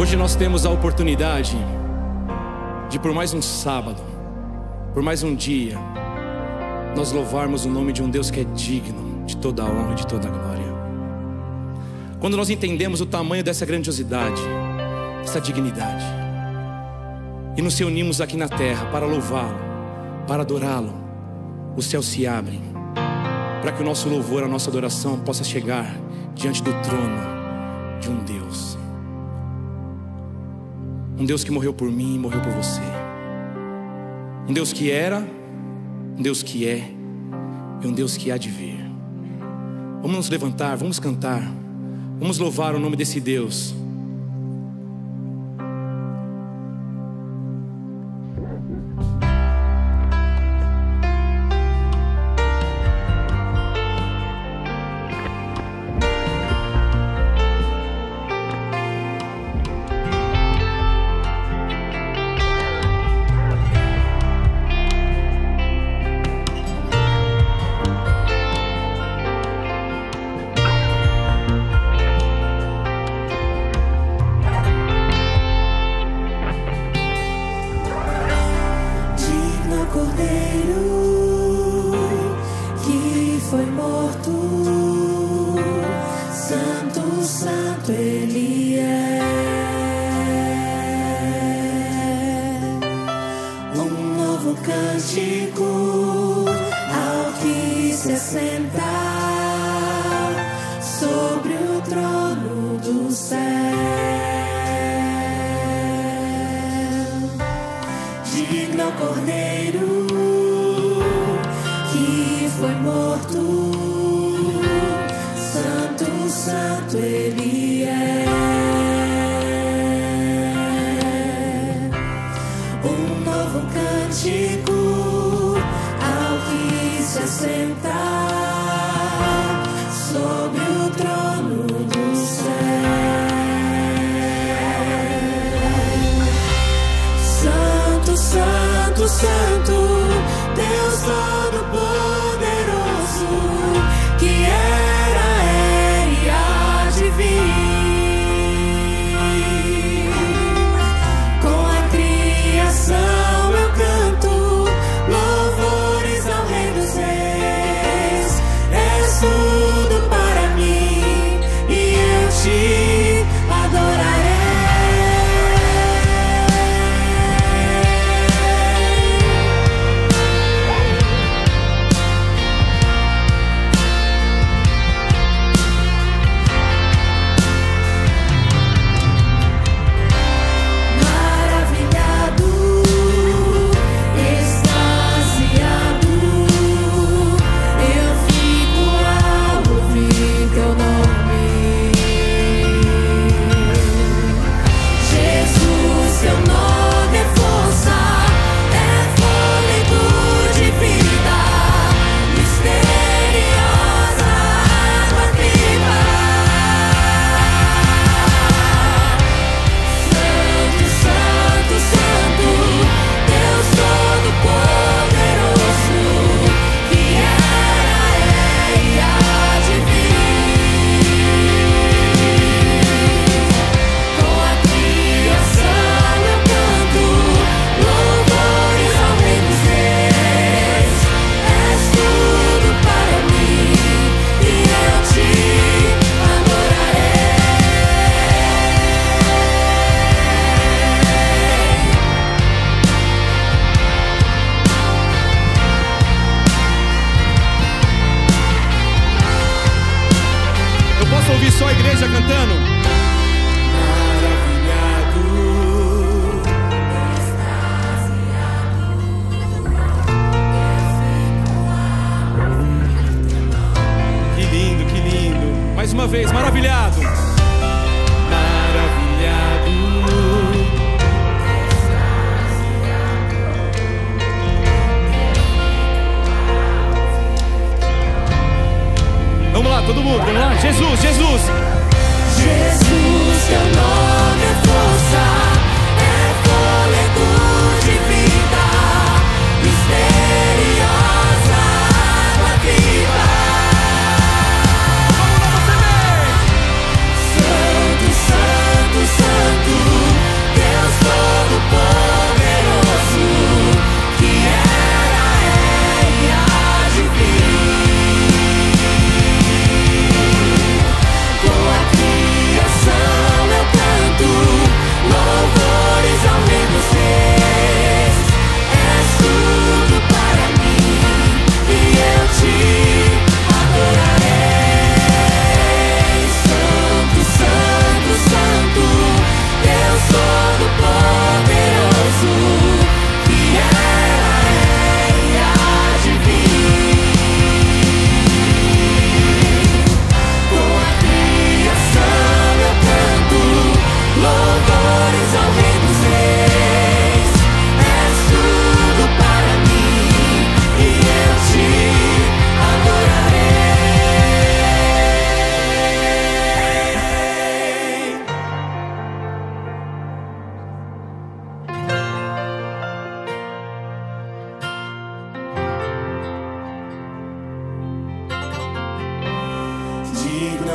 Hoje nós temos a oportunidade de, por mais um sábado, por mais um dia, nós louvarmos o nome de um Deus que é digno de toda a honra e de toda a glória. Quando nós entendemos o tamanho dessa grandiosidade, essa dignidade, e nos reunimos aqui na terra para louvá-lo, para adorá-lo, os céus se abrem para que o nosso louvor, a nossa adoração possa chegar diante do trono de um Deus. Um Deus que morreu por mim e morreu por você. Um Deus que era, um Deus que é e um Deus que há de vir. Vamos nos levantar, vamos cantar, vamos louvar o nome desse Deus. Santo, Santo,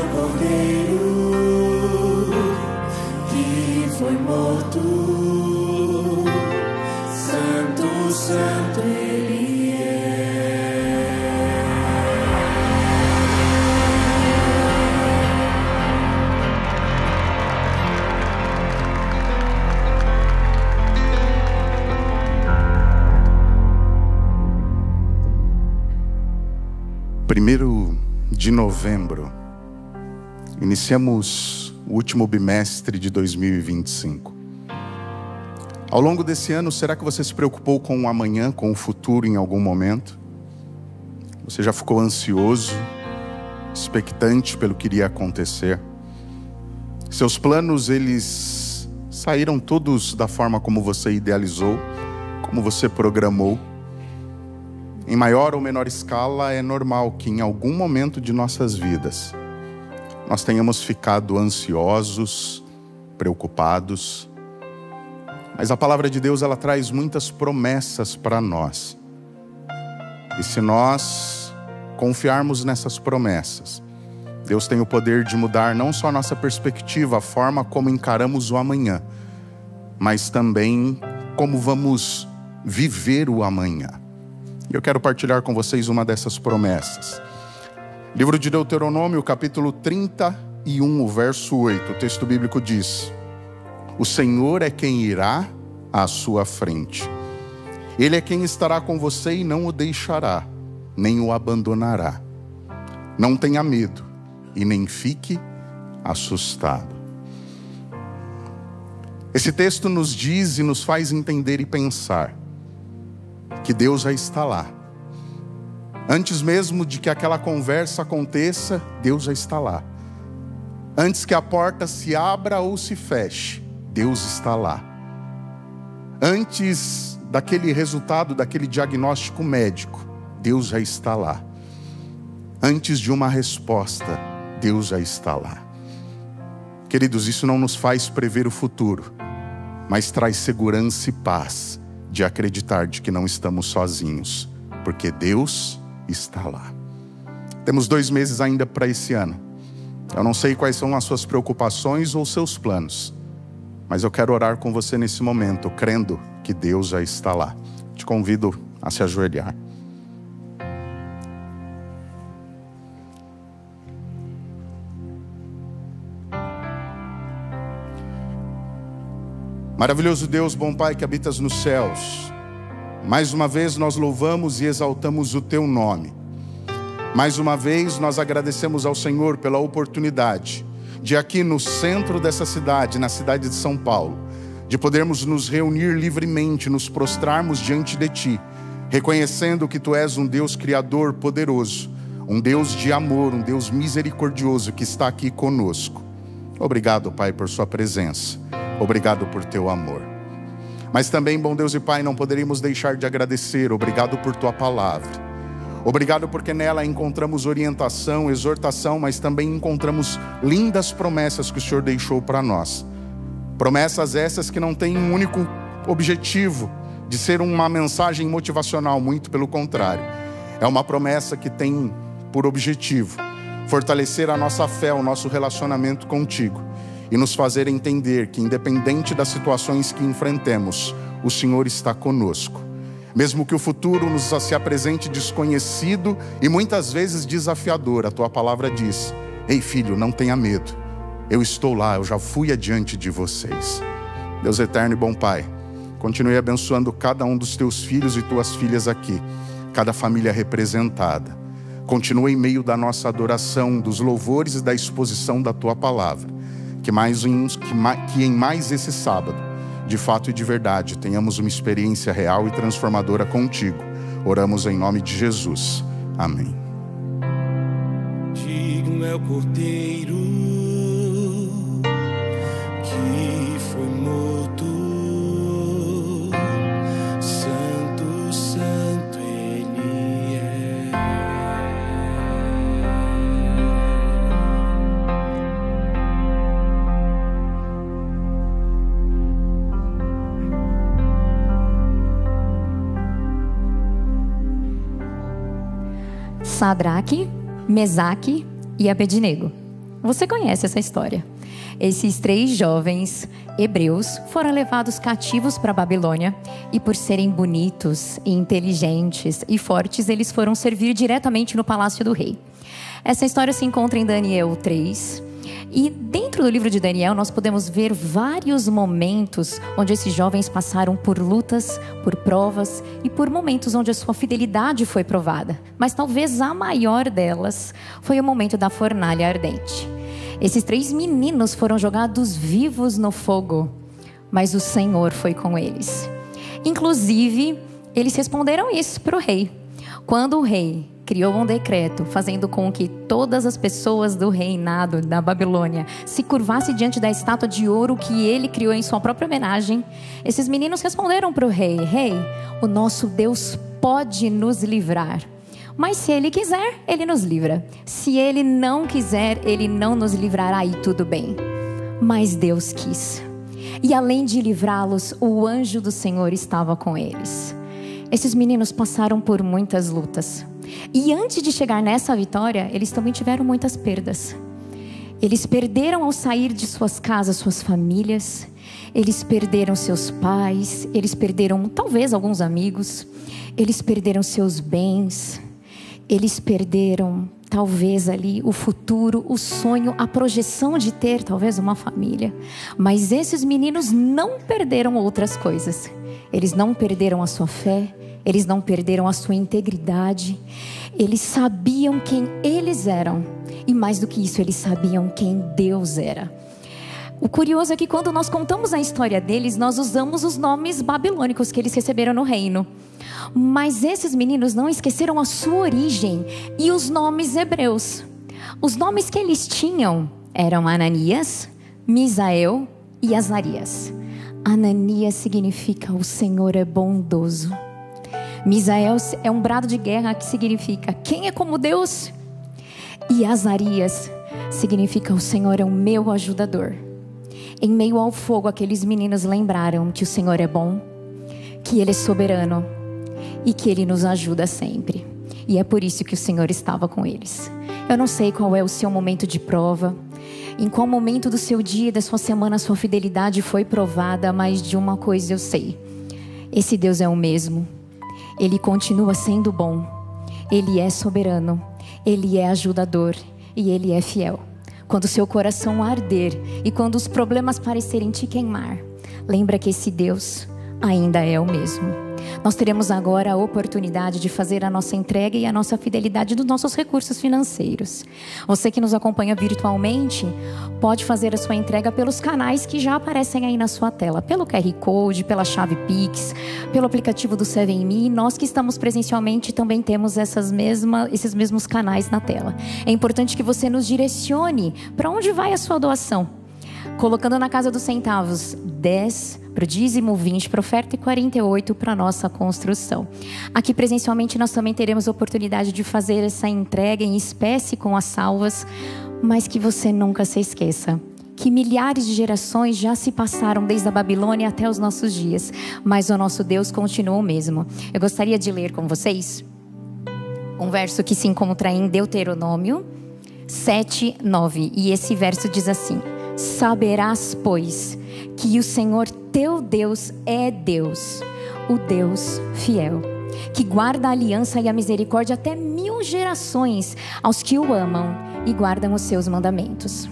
o Cordeiro que foi morto. Santo, santo Ele é. Primeiro de novembro, iniciamos o último bimestre de 2025. Ao longo desse ano, será que você se preocupou com o amanhã, com o futuro em algum momento? Você já ficou ansioso, expectante pelo que iria acontecer? Seus planos, eles saíram todos da forma como você idealizou, como você programou? Em maior ou menor escala, é normal que em algum momento de nossas vidas nós tenhamos ficado ansiosos, preocupados. Mas a palavra de Deus, ela traz muitas promessas para nós. E se nós confiarmos nessas promessas, Deus tem o poder de mudar não só a nossa perspectiva, a forma como encaramos o amanhã, mas também como vamos viver o amanhã. E eu quero partilhar com vocês uma dessas promessas. Livro de Deuteronômio, capítulo 31, o verso 8. O texto bíblico diz: o Senhor é quem irá à sua frente. Ele é quem estará com você e não o deixará, nem o abandonará. Não tenha medo e nem fique assustado. Esse texto nos diz e nos faz entender e pensar que Deus já está lá. Antes mesmo de que aquela conversa aconteça, Deus já está lá. Antes que a porta se abra ou se feche, Deus está lá. Antes daquele resultado, daquele diagnóstico médico, Deus já está lá. Antes de uma resposta, Deus já está lá. Queridos, isso não nos faz prever o futuro, mas traz segurança e paz de acreditar de que não estamos sozinhos, porque Deus está lá. Temos 2 meses ainda para esse ano. Eu não sei quais são as suas preocupações ou seus planos, mas eu quero orar com você nesse momento, crendo que Deus já está lá. Te convido a se ajoelhar. Maravilhoso Deus, bom Pai que habitas nos céus, mais uma vez nós louvamos e exaltamos o Teu nome. Mais uma vez nós agradecemos ao Senhor pela oportunidade de aqui no centro dessa cidade, na cidade de São Paulo, de podermos nos reunir livremente, nos prostrarmos diante de Ti, reconhecendo que Tu és um Deus criador poderoso, um Deus de amor, um Deus misericordioso que está aqui conosco. Obrigado, Pai, por Sua presença. Obrigado por Teu amor. Mas também, bom Deus e Pai, não poderíamos deixar de agradecer. Obrigado por Tua palavra. Obrigado porque nela encontramos orientação, exortação, mas também encontramos lindas promessas que o Senhor deixou para nós. Promessas essas que não têm um único objetivo de ser uma mensagem motivacional, muito pelo contrário. É uma promessa que tem por objetivo fortalecer a nossa fé, o nosso relacionamento contigo e nos fazer entender que, independente das situações que enfrentemos, o Senhor está conosco. Mesmo que o futuro nos se apresente desconhecido e muitas vezes desafiador, a Tua palavra diz: ei filho, não tenha medo, eu estou lá, eu já fui adiante de vocês. Deus eterno e bom Pai, continue abençoando cada um dos Teus filhos e Tuas filhas aqui, cada família representada. Continue em meio da nossa adoração, dos louvores e da exposição da Tua palavra. Que em mais esse sábado, de fato e de verdade, tenhamos uma experiência real e transformadora contigo. Oramos em nome de Jesus. Amém. Digno é o Cordeiro que foi morto. Santo, santo Ele é. Sadraque, Mesaque e Abednego, Você conhece essa história. Esses 3 jovens hebreus foram levados cativos para a Babilônia e por serem bonitos, inteligentes e fortes, eles foram servir diretamente no palácio do rei. Essa história se encontra em Daniel 3. E dentro do livro de Daniel nós podemos ver vários momentos onde esses jovens passaram por lutas, por provas e por momentos onde a sua fidelidade foi provada. Mas talvez a maior delas foi o momento da fornalha ardente. Esses 3 meninos foram jogados vivos no fogo, mas o Senhor foi com eles. Inclusive, eles responderam isso para o rei. Quando o rei criou um decreto fazendo com que todas as pessoas do reinado da Babilônia se curvassem diante da estátua de ouro que ele criou em sua própria homenagem, esses meninos responderam para o rei: Rei, o nosso Deus pode nos livrar, mas se Ele quiser, Ele nos livra. Se Ele não quiser, Ele não nos livrará, e tudo bem. Mas Deus quis. E além de livrá-los, o anjo do Senhor estava com eles. Esses meninos passaram por muitas lutas. E antes de chegar nessa vitória, eles também tiveram muitas perdas. Eles perderam ao sair de suas casas, suas famílias. Eles perderam seus pais. Eles perderam talvez alguns amigos. Eles perderam seus bens. Eles perderam talvez ali o futuro, o sonho, a projeção de ter talvez uma família. Mas esses meninos não perderam outras coisas. Eles não perderam a sua fé. Eles não perderam a sua integridade. Eles sabiam quem eles eram. E mais do que isso, eles sabiam quem Deus era. O curioso é que quando nós contamos a história deles, nós usamos os nomes babilônicos que eles receberam no reino. Mas esses meninos não esqueceram a sua origem e os nomes hebreus. Os nomes que eles tinham eram Ananias, Misael e Azarias. Ananias significa o Senhor é bondoso. Misael é um brado de guerra que significa quem é como Deus. E Azarias significa o Senhor é o meu ajudador. Em meio ao fogo, aqueles meninos lembraram que o Senhor é bom, que Ele é soberano e que Ele nos ajuda sempre. E é por isso que o Senhor estava com eles. Eu não sei qual é o seu momento de prova, em qual momento do seu dia, da sua semana, a sua fidelidade foi provada, mas de uma coisa eu sei: esse Deus é o mesmo. Ele continua sendo bom. Ele é soberano. Ele é ajudador. E Ele é fiel. Quando o seu coração arder e quando os problemas parecerem te queimar, lembra que esse Deus ainda é o mesmo. Nós teremos agora a oportunidade de fazer a nossa entrega e a nossa fidelidade dos nossos recursos financeiros. Você que nos acompanha virtualmente, pode fazer a sua entrega pelos canais que já aparecem aí na sua tela. Pelo QR Code, pela chave Pix, pelo aplicativo do 7Me. Nós que estamos presencialmente também temos esses mesmos canais na tela. É importante que você nos direcione para onde vai a sua doação. Colocando na casa dos centavos 10 para o dízimo, 20 para a oferta e 48 para a nossa construção. Aqui presencialmente nós também teremos a oportunidade de fazer essa entrega em espécie com as salvas, mas que você nunca se esqueça que milhares de gerações já se passaram desde a Babilônia até os nossos dias, mas o nosso Deus continua o mesmo. Eu gostaria de ler com vocês um verso que se encontra em Deuteronômio 7:9, e esse verso diz assim: saberás, pois, que o Senhor teu Deus é Deus, o Deus fiel, que guarda a aliança e a misericórdia até 1000 gerações aos que o amam e guardam os seus mandamentos.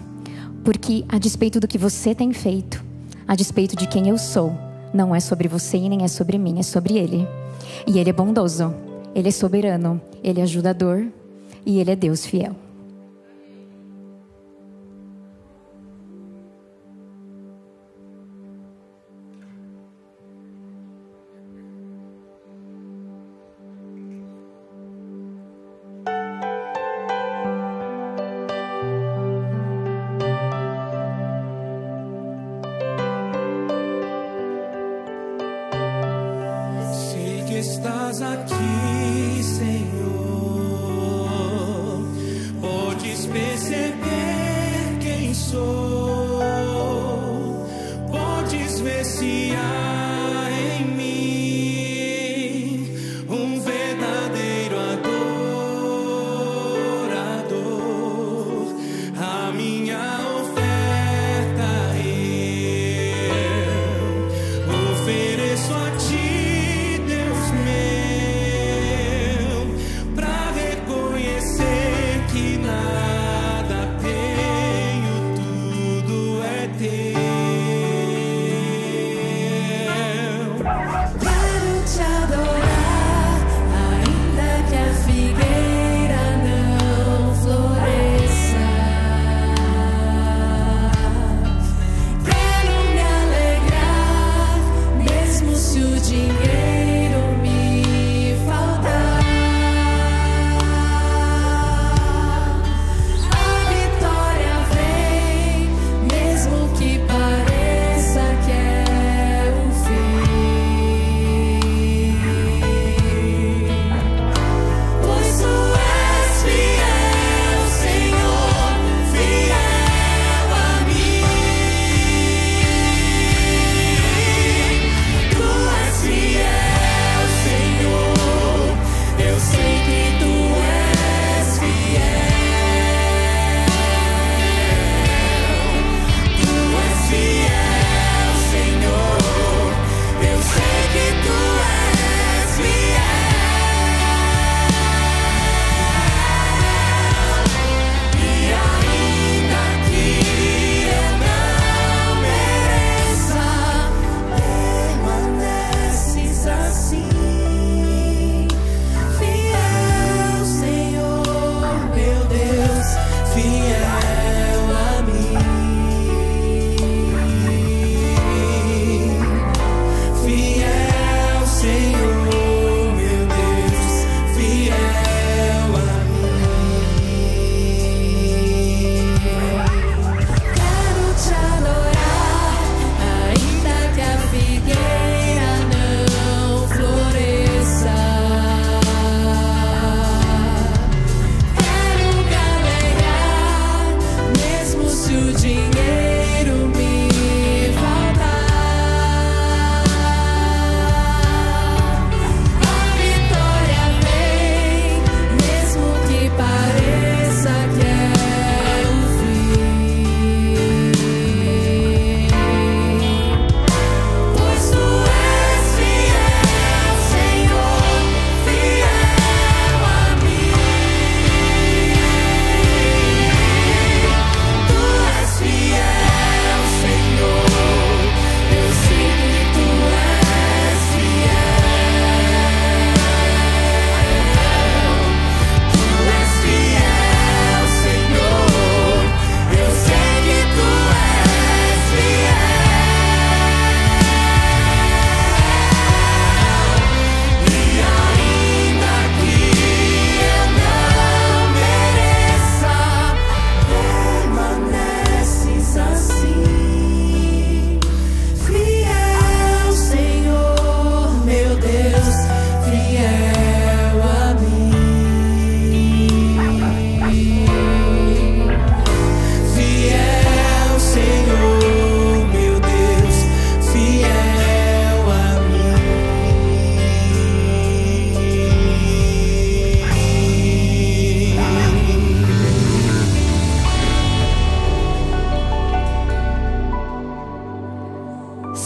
Porque a despeito do que você tem feito, a despeito de quem eu sou, não é sobre você e nem é sobre mim, é sobre Ele. E Ele é bondoso, Ele é soberano, Ele é ajudador e Ele é Deus fiel. Estás aqui, Senhor,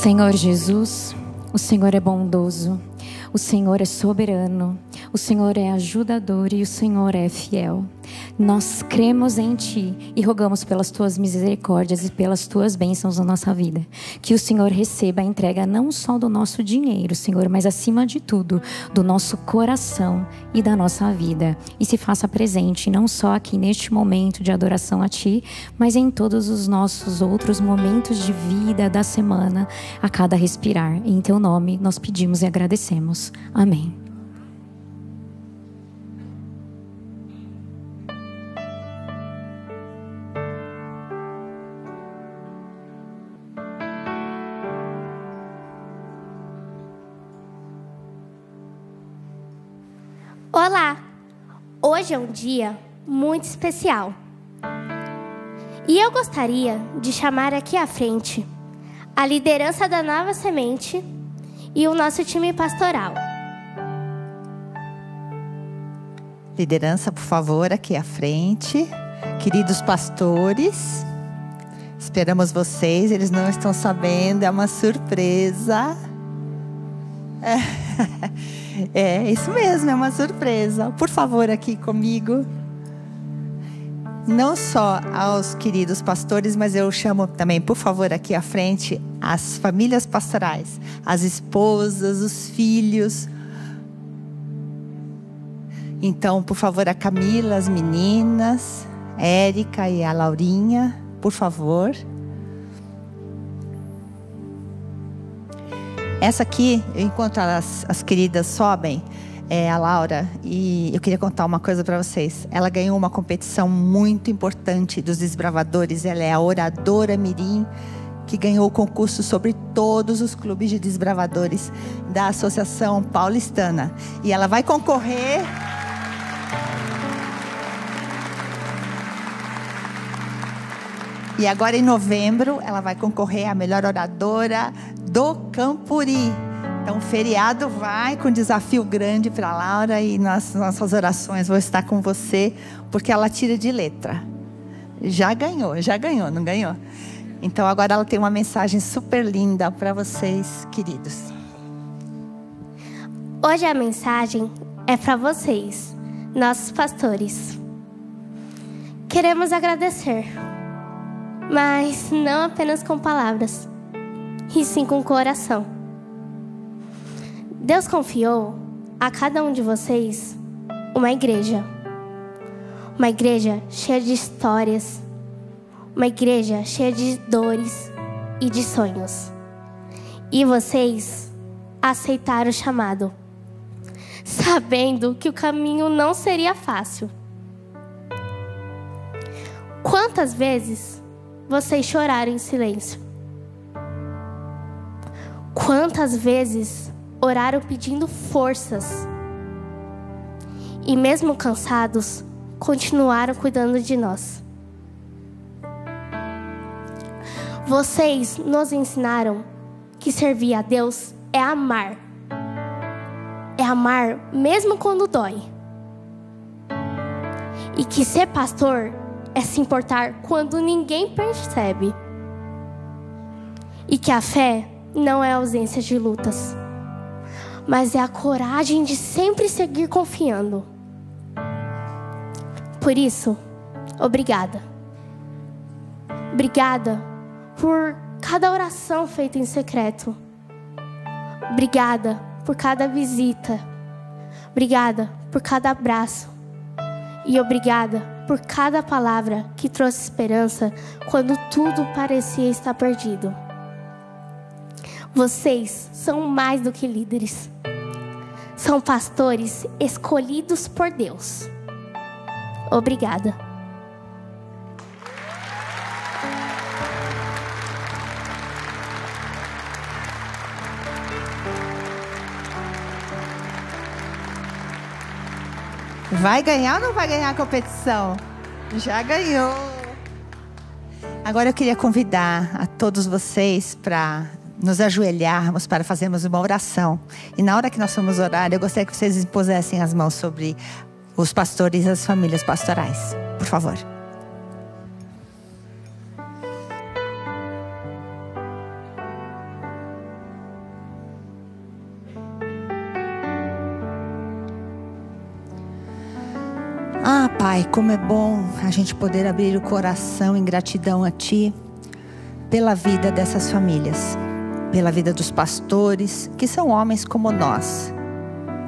Senhor Jesus, o Senhor é bondoso, o Senhor é soberano, o Senhor é ajudador e o Senhor é fiel. Nós cremos em Ti e rogamos pelas Tuas misericórdias e pelas Tuas bênçãos na nossa vida. Que o Senhor receba a entrega não só do nosso dinheiro, Senhor, mas acima de tudo, do nosso coração e da nossa vida. E se faça presente não só aqui neste momento de adoração a Ti, mas em todos os nossos outros momentos de vida da semana, a cada respirar. Em Teu nome nós pedimos e agradecemos. Amém. Olá! Hoje é um dia muito especial. E eu gostaria de chamar aqui à frente a liderança da Nova Semente e o nosso time pastoral. Liderança, por favor, aqui à frente. Queridos pastores, esperamos vocês, eles não estão sabendo, é uma surpresa. É isso mesmo, é uma surpresa. Por favor, aqui comigo. Não só aos queridos pastores, mas eu chamo também, por favor, aqui à frente, as famílias pastorais, as esposas, os filhos. Então, por favor, a Camila, as meninas, a Érica e a Laurinha, por favor. Essa aqui, enquanto as queridas sobem, é a Laura, e eu queria contar uma coisa para vocês. Ela ganhou uma competição muito importante dos desbravadores. Ela é a oradora mirim, que ganhou o concurso sobre todos os clubes de desbravadores da Associação Paulistana. E ela vai concorrer... E agora em novembro, ela vai concorrer à melhor oradora do Campuri. Então, o feriado vai com um desafio grande para a Laura, e nossas orações vão estar com você, porque ela tira de letra. Já ganhou, não ganhou? Então, agora ela tem uma mensagem super linda para vocês, queridos. Hoje a mensagem é para vocês, nossos pastores. Queremos agradecer, mas não apenas com palavras, e sim com o coração. Deus confiou a cada um de vocês uma igreja cheia de histórias, uma igreja cheia de dores e de sonhos. E vocês aceitaram o chamado, sabendo que o caminho não seria fácil. Quantas vezes vocês choraram em silêncio? Quantas vezes oraram pedindo forças? E mesmo cansados, continuaram cuidando de nós. Vocês nos ensinaram que servir a Deus é amar. É amar mesmo quando dói. E que ser pastor é se importar quando ninguém percebe. E que a fé não é ausência de lutas, mas é a coragem de sempre seguir confiando. Por isso, obrigada. Obrigada por cada oração feita em secreto. Obrigada por cada visita. Obrigada por cada abraço. E obrigada por cada palavra que trouxe esperança quando tudo parecia estar perdido. Vocês são mais do que líderes. São pastores escolhidos por Deus. Obrigada. Vai ganhar ou não vai ganhar a competição? Já ganhou. Agora eu queria convidar a todos vocês para nos ajoelharmos, para fazermos uma oração. E na hora que nós formos orar, eu gostaria que vocês impusessem as mãos sobre os pastores e as famílias pastorais. Por favor. Pai, como é bom a gente poder abrir o coração em gratidão a Ti pela vida dessas famílias, pela vida dos pastores, que são homens como nós,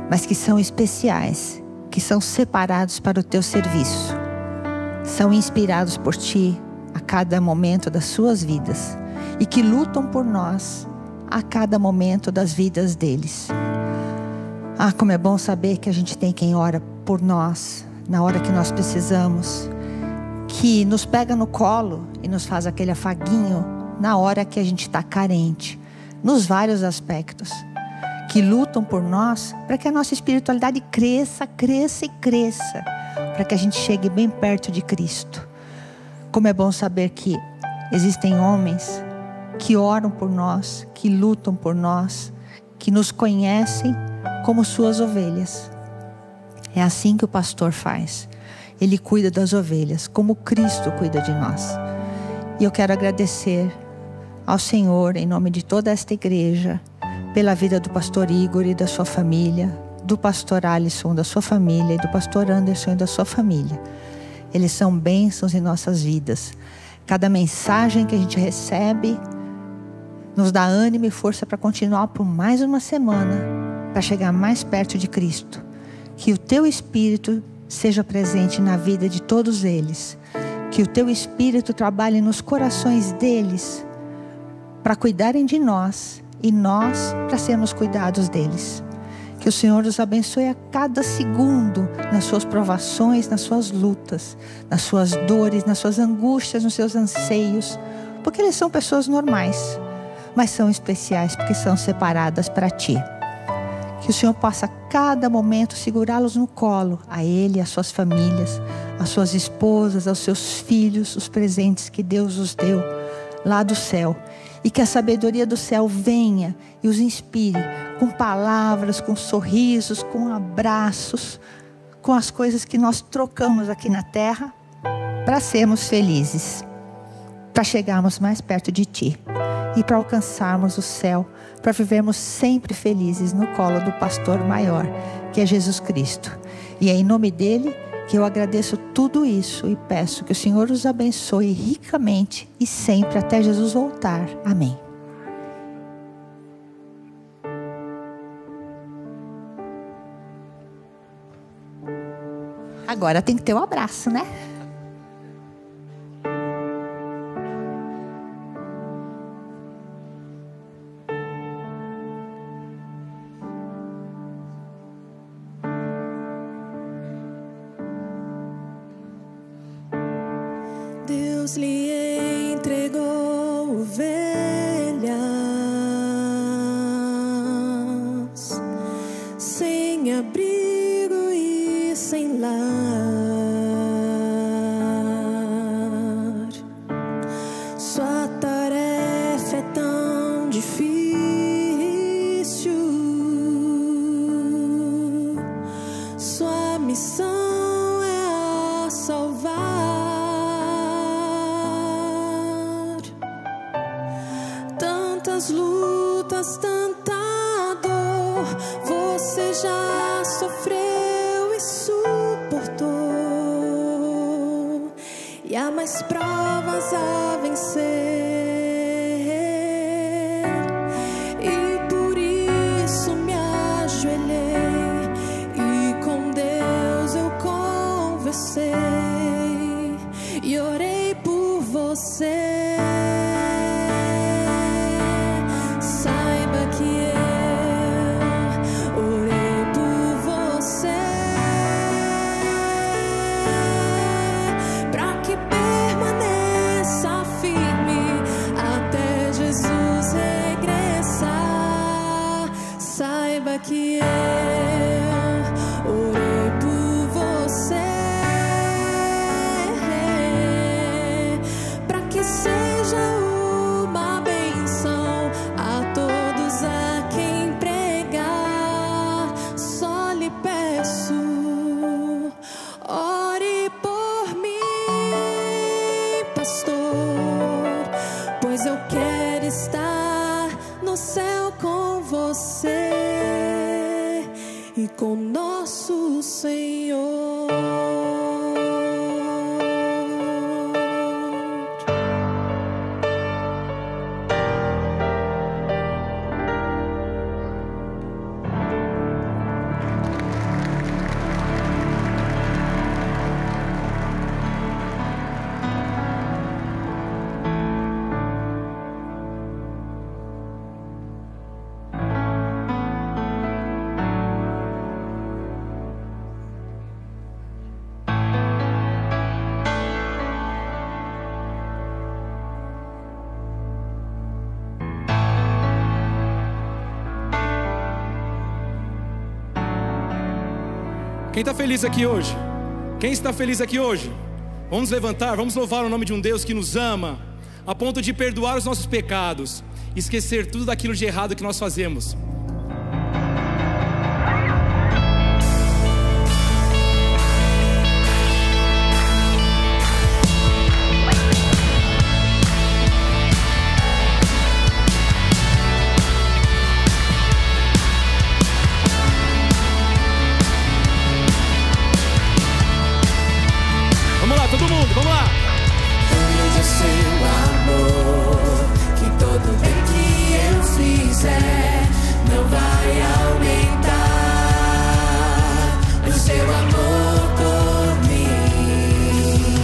mas que são especiais, que são separados para o Teu serviço, são inspirados por Ti a cada momento das suas vidas e que lutam por nós a cada momento das vidas deles. Como é bom saber que a gente tem quem ora por nós na hora que nós precisamos, que nos pega no colo e nos faz aquele afaguinho na hora que a gente está carente, nos vários aspectos, que lutam por nós para que a nossa espiritualidade cresça, cresça e cresça, para que a gente chegue bem perto de Cristo. Como é bom saber que existem homens que oram por nós, que lutam por nós, que nos conhecem como suas ovelhas. É assim que o pastor faz. Ele cuida das ovelhas, como Cristo cuida de nós. E eu quero agradecer ao Senhor, em nome de toda esta igreja, pela vida do pastor Igor e da sua família, do pastor Alisson, da sua família, e do pastor Anderson e da sua família. Eles são bênçãos em nossas vidas. Cada mensagem que a gente recebe nos dá ânimo e força para continuar por mais uma semana, para chegar mais perto de Cristo. Que o Teu Espírito seja presente na vida de todos eles. Que o Teu Espírito trabalhe nos corações deles, para cuidarem de nós e nós para sermos cuidados deles. Que o Senhor os abençoe a cada segundo, nas suas provações, nas suas lutas, nas suas dores, nas suas angústias, nos seus anseios. Porque eles são pessoas normais, mas são especiais porque são separadas para Ti. Que o Senhor possa a cada momento segurá-los no colo, a Ele, as suas famílias, as suas esposas, aos seus filhos, os presentes que Deus os deu lá do céu. E que a sabedoria do céu venha e os inspire com palavras, com sorrisos, com abraços, com as coisas que nós trocamos aqui na terra para sermos felizes, para chegarmos mais perto de Ti e para alcançarmos o céu, para vivermos sempre felizes no colo do pastor maior, que é Jesus Cristo. E é em nome dele que eu agradeço tudo isso e peço que o Senhor os abençoe ricamente e sempre até Jesus voltar. Amém. Agora tem que ter um abraço, né? Deus lhe entregou ovelhas sem abrigo e sem lar. Sua tarefa é tão difícil, sua missão é a salvar. Tantas lutas, tanta dor, você já sofreu e suportou, e há mais provas a vencer, e por isso me ajoelhei e com Deus eu conversei e orei por você. Que eu orei por você, para que seja uma bênção a todos a quem pregar. Só lhe peço, ore por mim, pastor, pois eu quero estar no céu com você e com nosso Senhor. Quem está feliz aqui hoje? Quem está feliz aqui hoje? Vamos levantar, vamos louvar o nome de um Deus que nos ama a ponto de perdoar os nossos pecados, esquecer tudo daquilo de errado que nós fazemos. Todo mundo, vamos lá! Tão grande é seu amor, que todo bem que eu fizer não vai aumentar o seu amor por mim.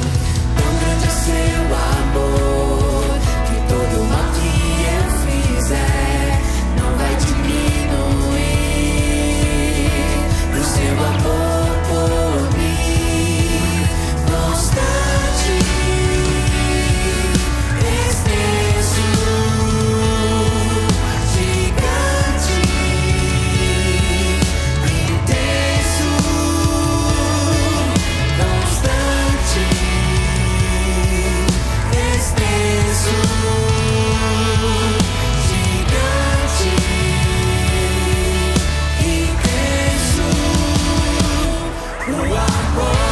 Tão grande é seu amor, que todo mal que eu fizer não vai diminuir o seu amor por mim. Constante, extenso, gigante, intenso. Constante, extenso, gigante, intenso. O amor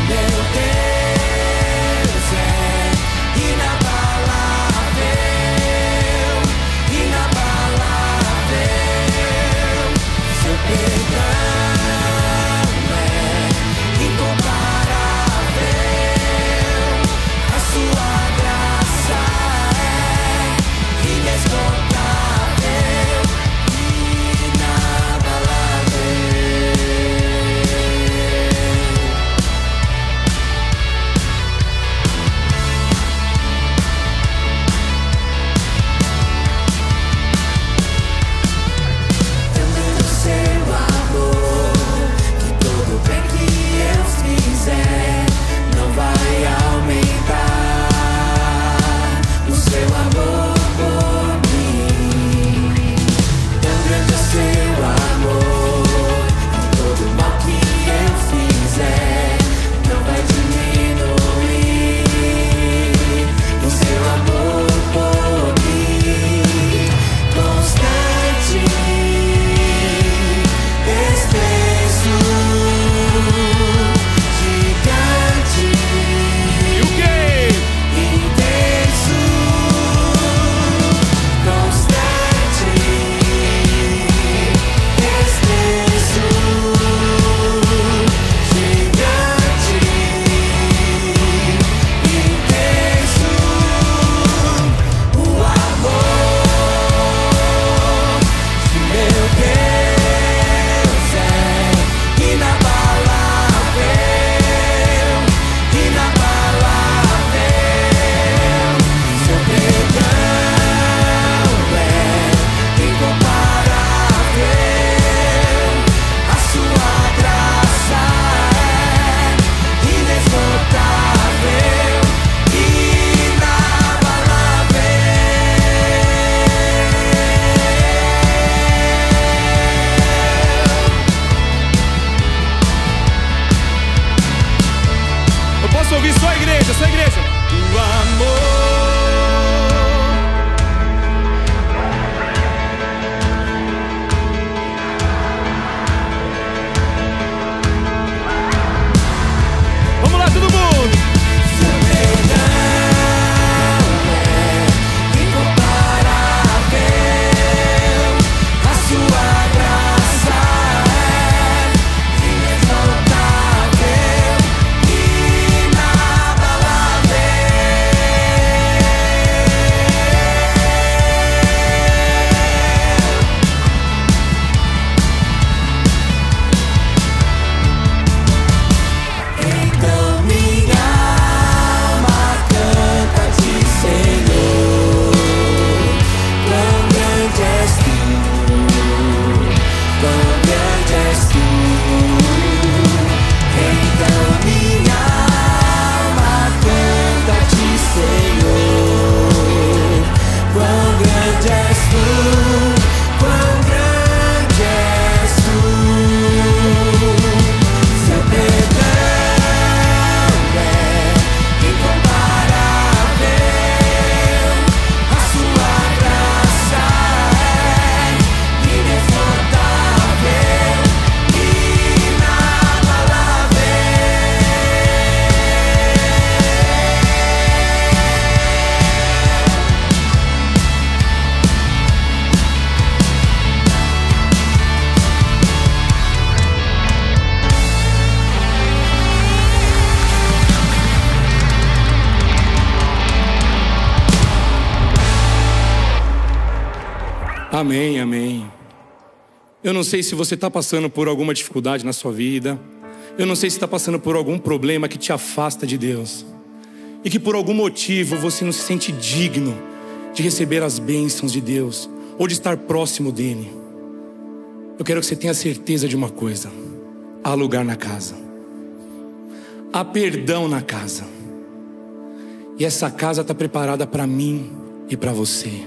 meu Deus é inabalável, inabalável. Seu perdão é incomparável. A sua graça é inesgotável, inabalável. Também o seu amor, que todo bem que eu fizer não vai aumentar o seu amor por mim. Tão grande é seu amor, que todo mal que eu fizer não vai diminuir o seu amor por mim. Constante, extenso, gigante, E o quê? intenso. Constante, extenso, gigante, intenso. O amor de meu Deus é inabalável, inabalável. Seu perdão é incomparável. A sua graça é inesgotável, inabalável. Eu posso ouvir só a igreja, só a igreja. O amor Vamos lá, todo mundo! Seu perdão é incomparável. A sua graça é inesgotável, inabalável. Amém, amém. Eu não sei se você está passando por alguma dificuldade na sua vida. Eu não sei se está passando por algum problema que te afasta de Deus. E que por algum motivo você não se sente digno de receber as bênçãos de Deus, ou de estar próximo dEle. Eu quero que você tenha certeza de uma coisa: há lugar na casa, há perdão na casa. E essa casa está preparada para mim e para você.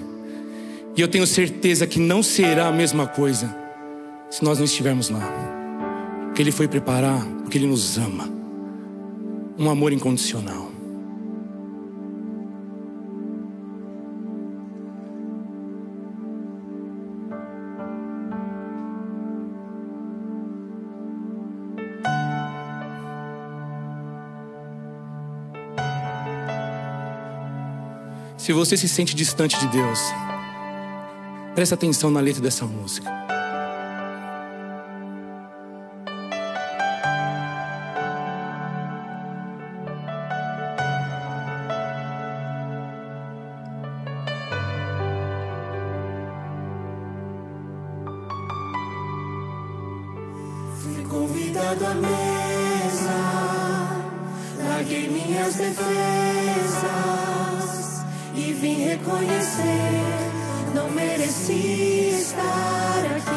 E eu tenho certeza que não será a mesma coisa se nós não estivermos lá. Porque Ele foi preparar, porque Ele nos ama. Um amor incondicional. Se você se sente distante de Deus, presta atenção na letra dessa música. Fui convidado à mesa, larguei minhas defesas e vim reconhecer, não mereci estar aqui.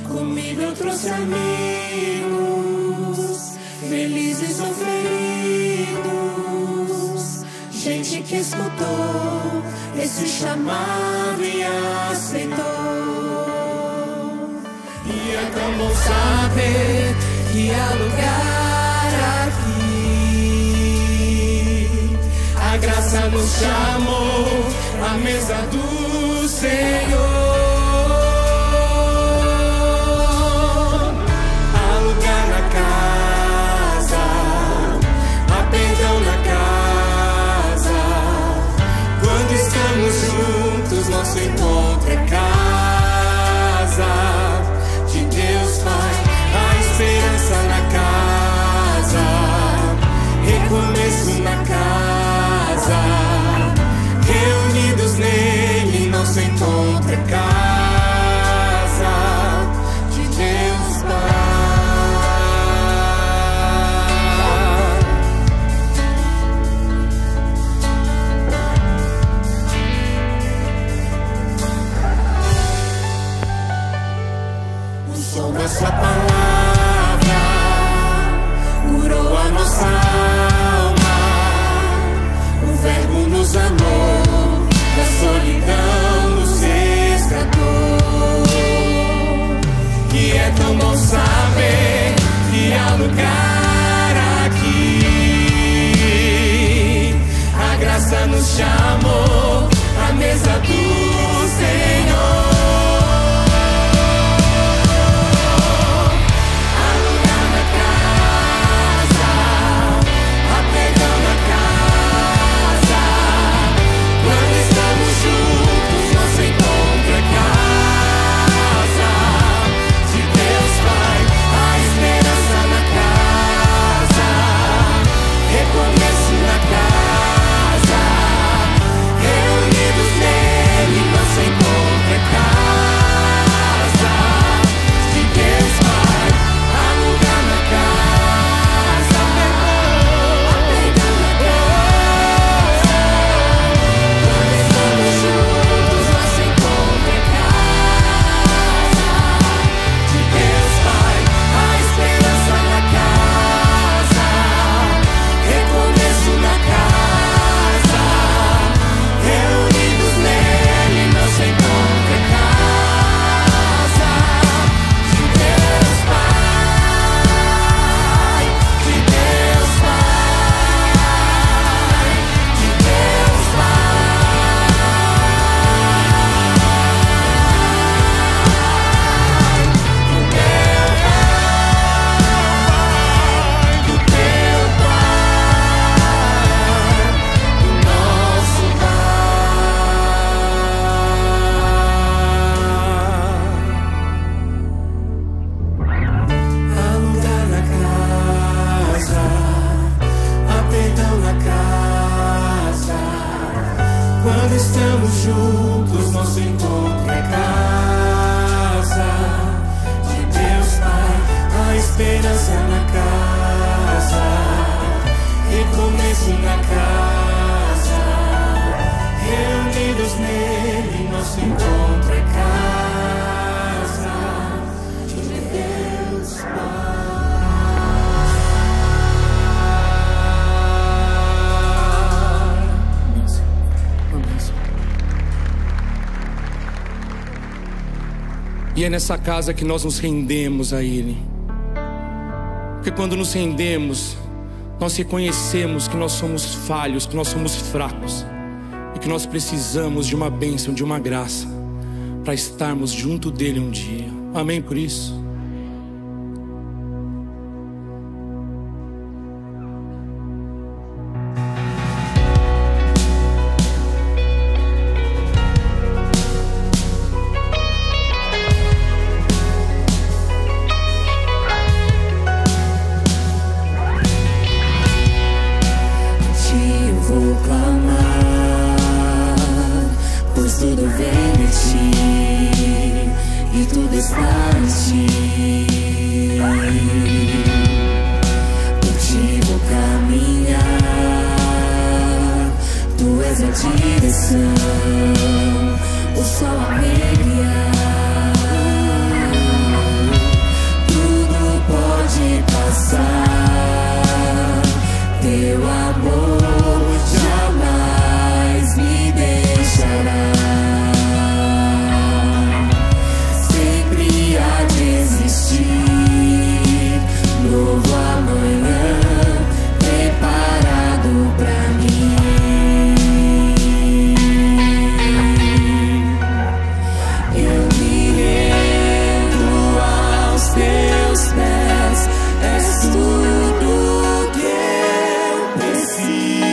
Comigo eu trouxe amigos, felizes ou feridos, gente que escutou esse chamado e aceitou. E é tão bom saber que há lugar aqui. A graça nos chamou à mesa do Senhor. Há lugar na casa, há perdão na casa. Quando estamos juntos, nosso encontro é casa de Deus Pai. Há esperança na casa, recomeço na casa. Reunidos nele, nosso encontro é casa de Deus Pai. O som da sua palavra curou a nossa alma. O Verbo nos amou, da solidão nos resgatou. E é tão bom saber que há lugar aqui. A graça nos chamou à mesa do Senhor. Há lugar na casa, há perdão na casa. Quando estamos juntos, nosso encontro é casa de Deus Pai. Há esperança na casa, recomeço na casa. estamos juntos, nosso encontro é casa de Deus Pai, a esperança na casa, recomeço na casa, reunidos nele, nosso encontro é casa de Deus Pai. E é nessa casa que nós nos rendemos a Ele. Porque quando nos rendemos, nós reconhecemos que nós somos falhos, que nós somos fracos, e que nós precisamos de uma bênção, de uma graça, para estarmos junto dEle um dia. Amém por isso? Vou clamar, pois tudo vem de ti e tudo está em ti. Por ti vou caminhar, tu és a direção, o sol a brilhar. Tudo pode passar, teu amor jamais me deixará. Sempre há de existir novo amanhã preparado pra mim. Eu me rendo aos teus pés, és tudo que eu preciso.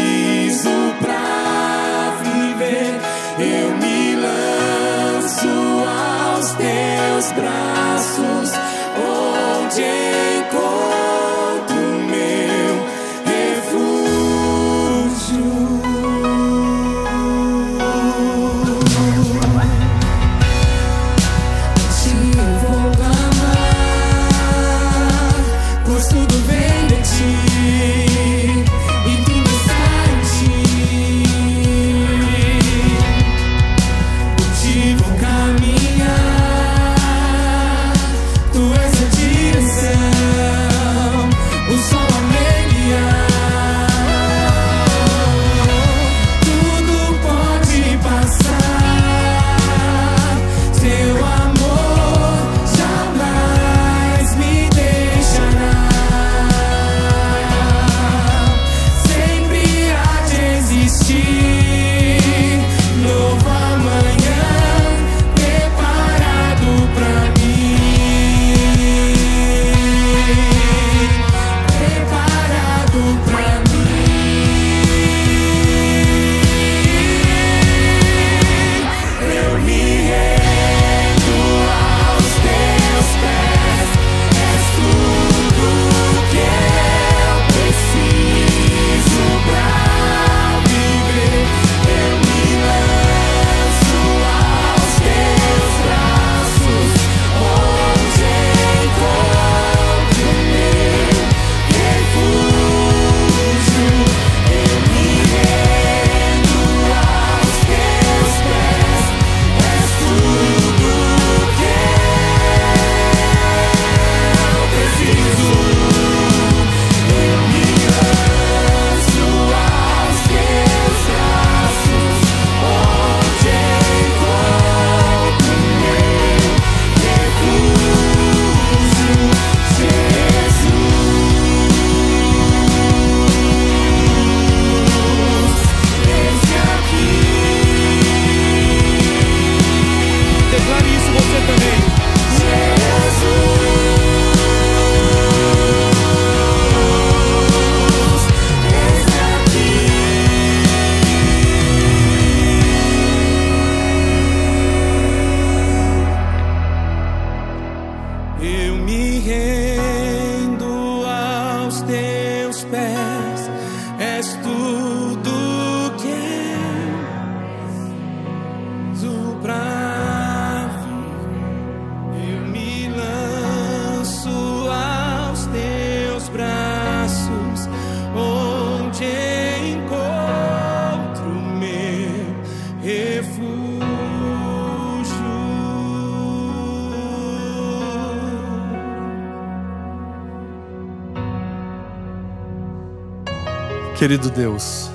Querido Deus,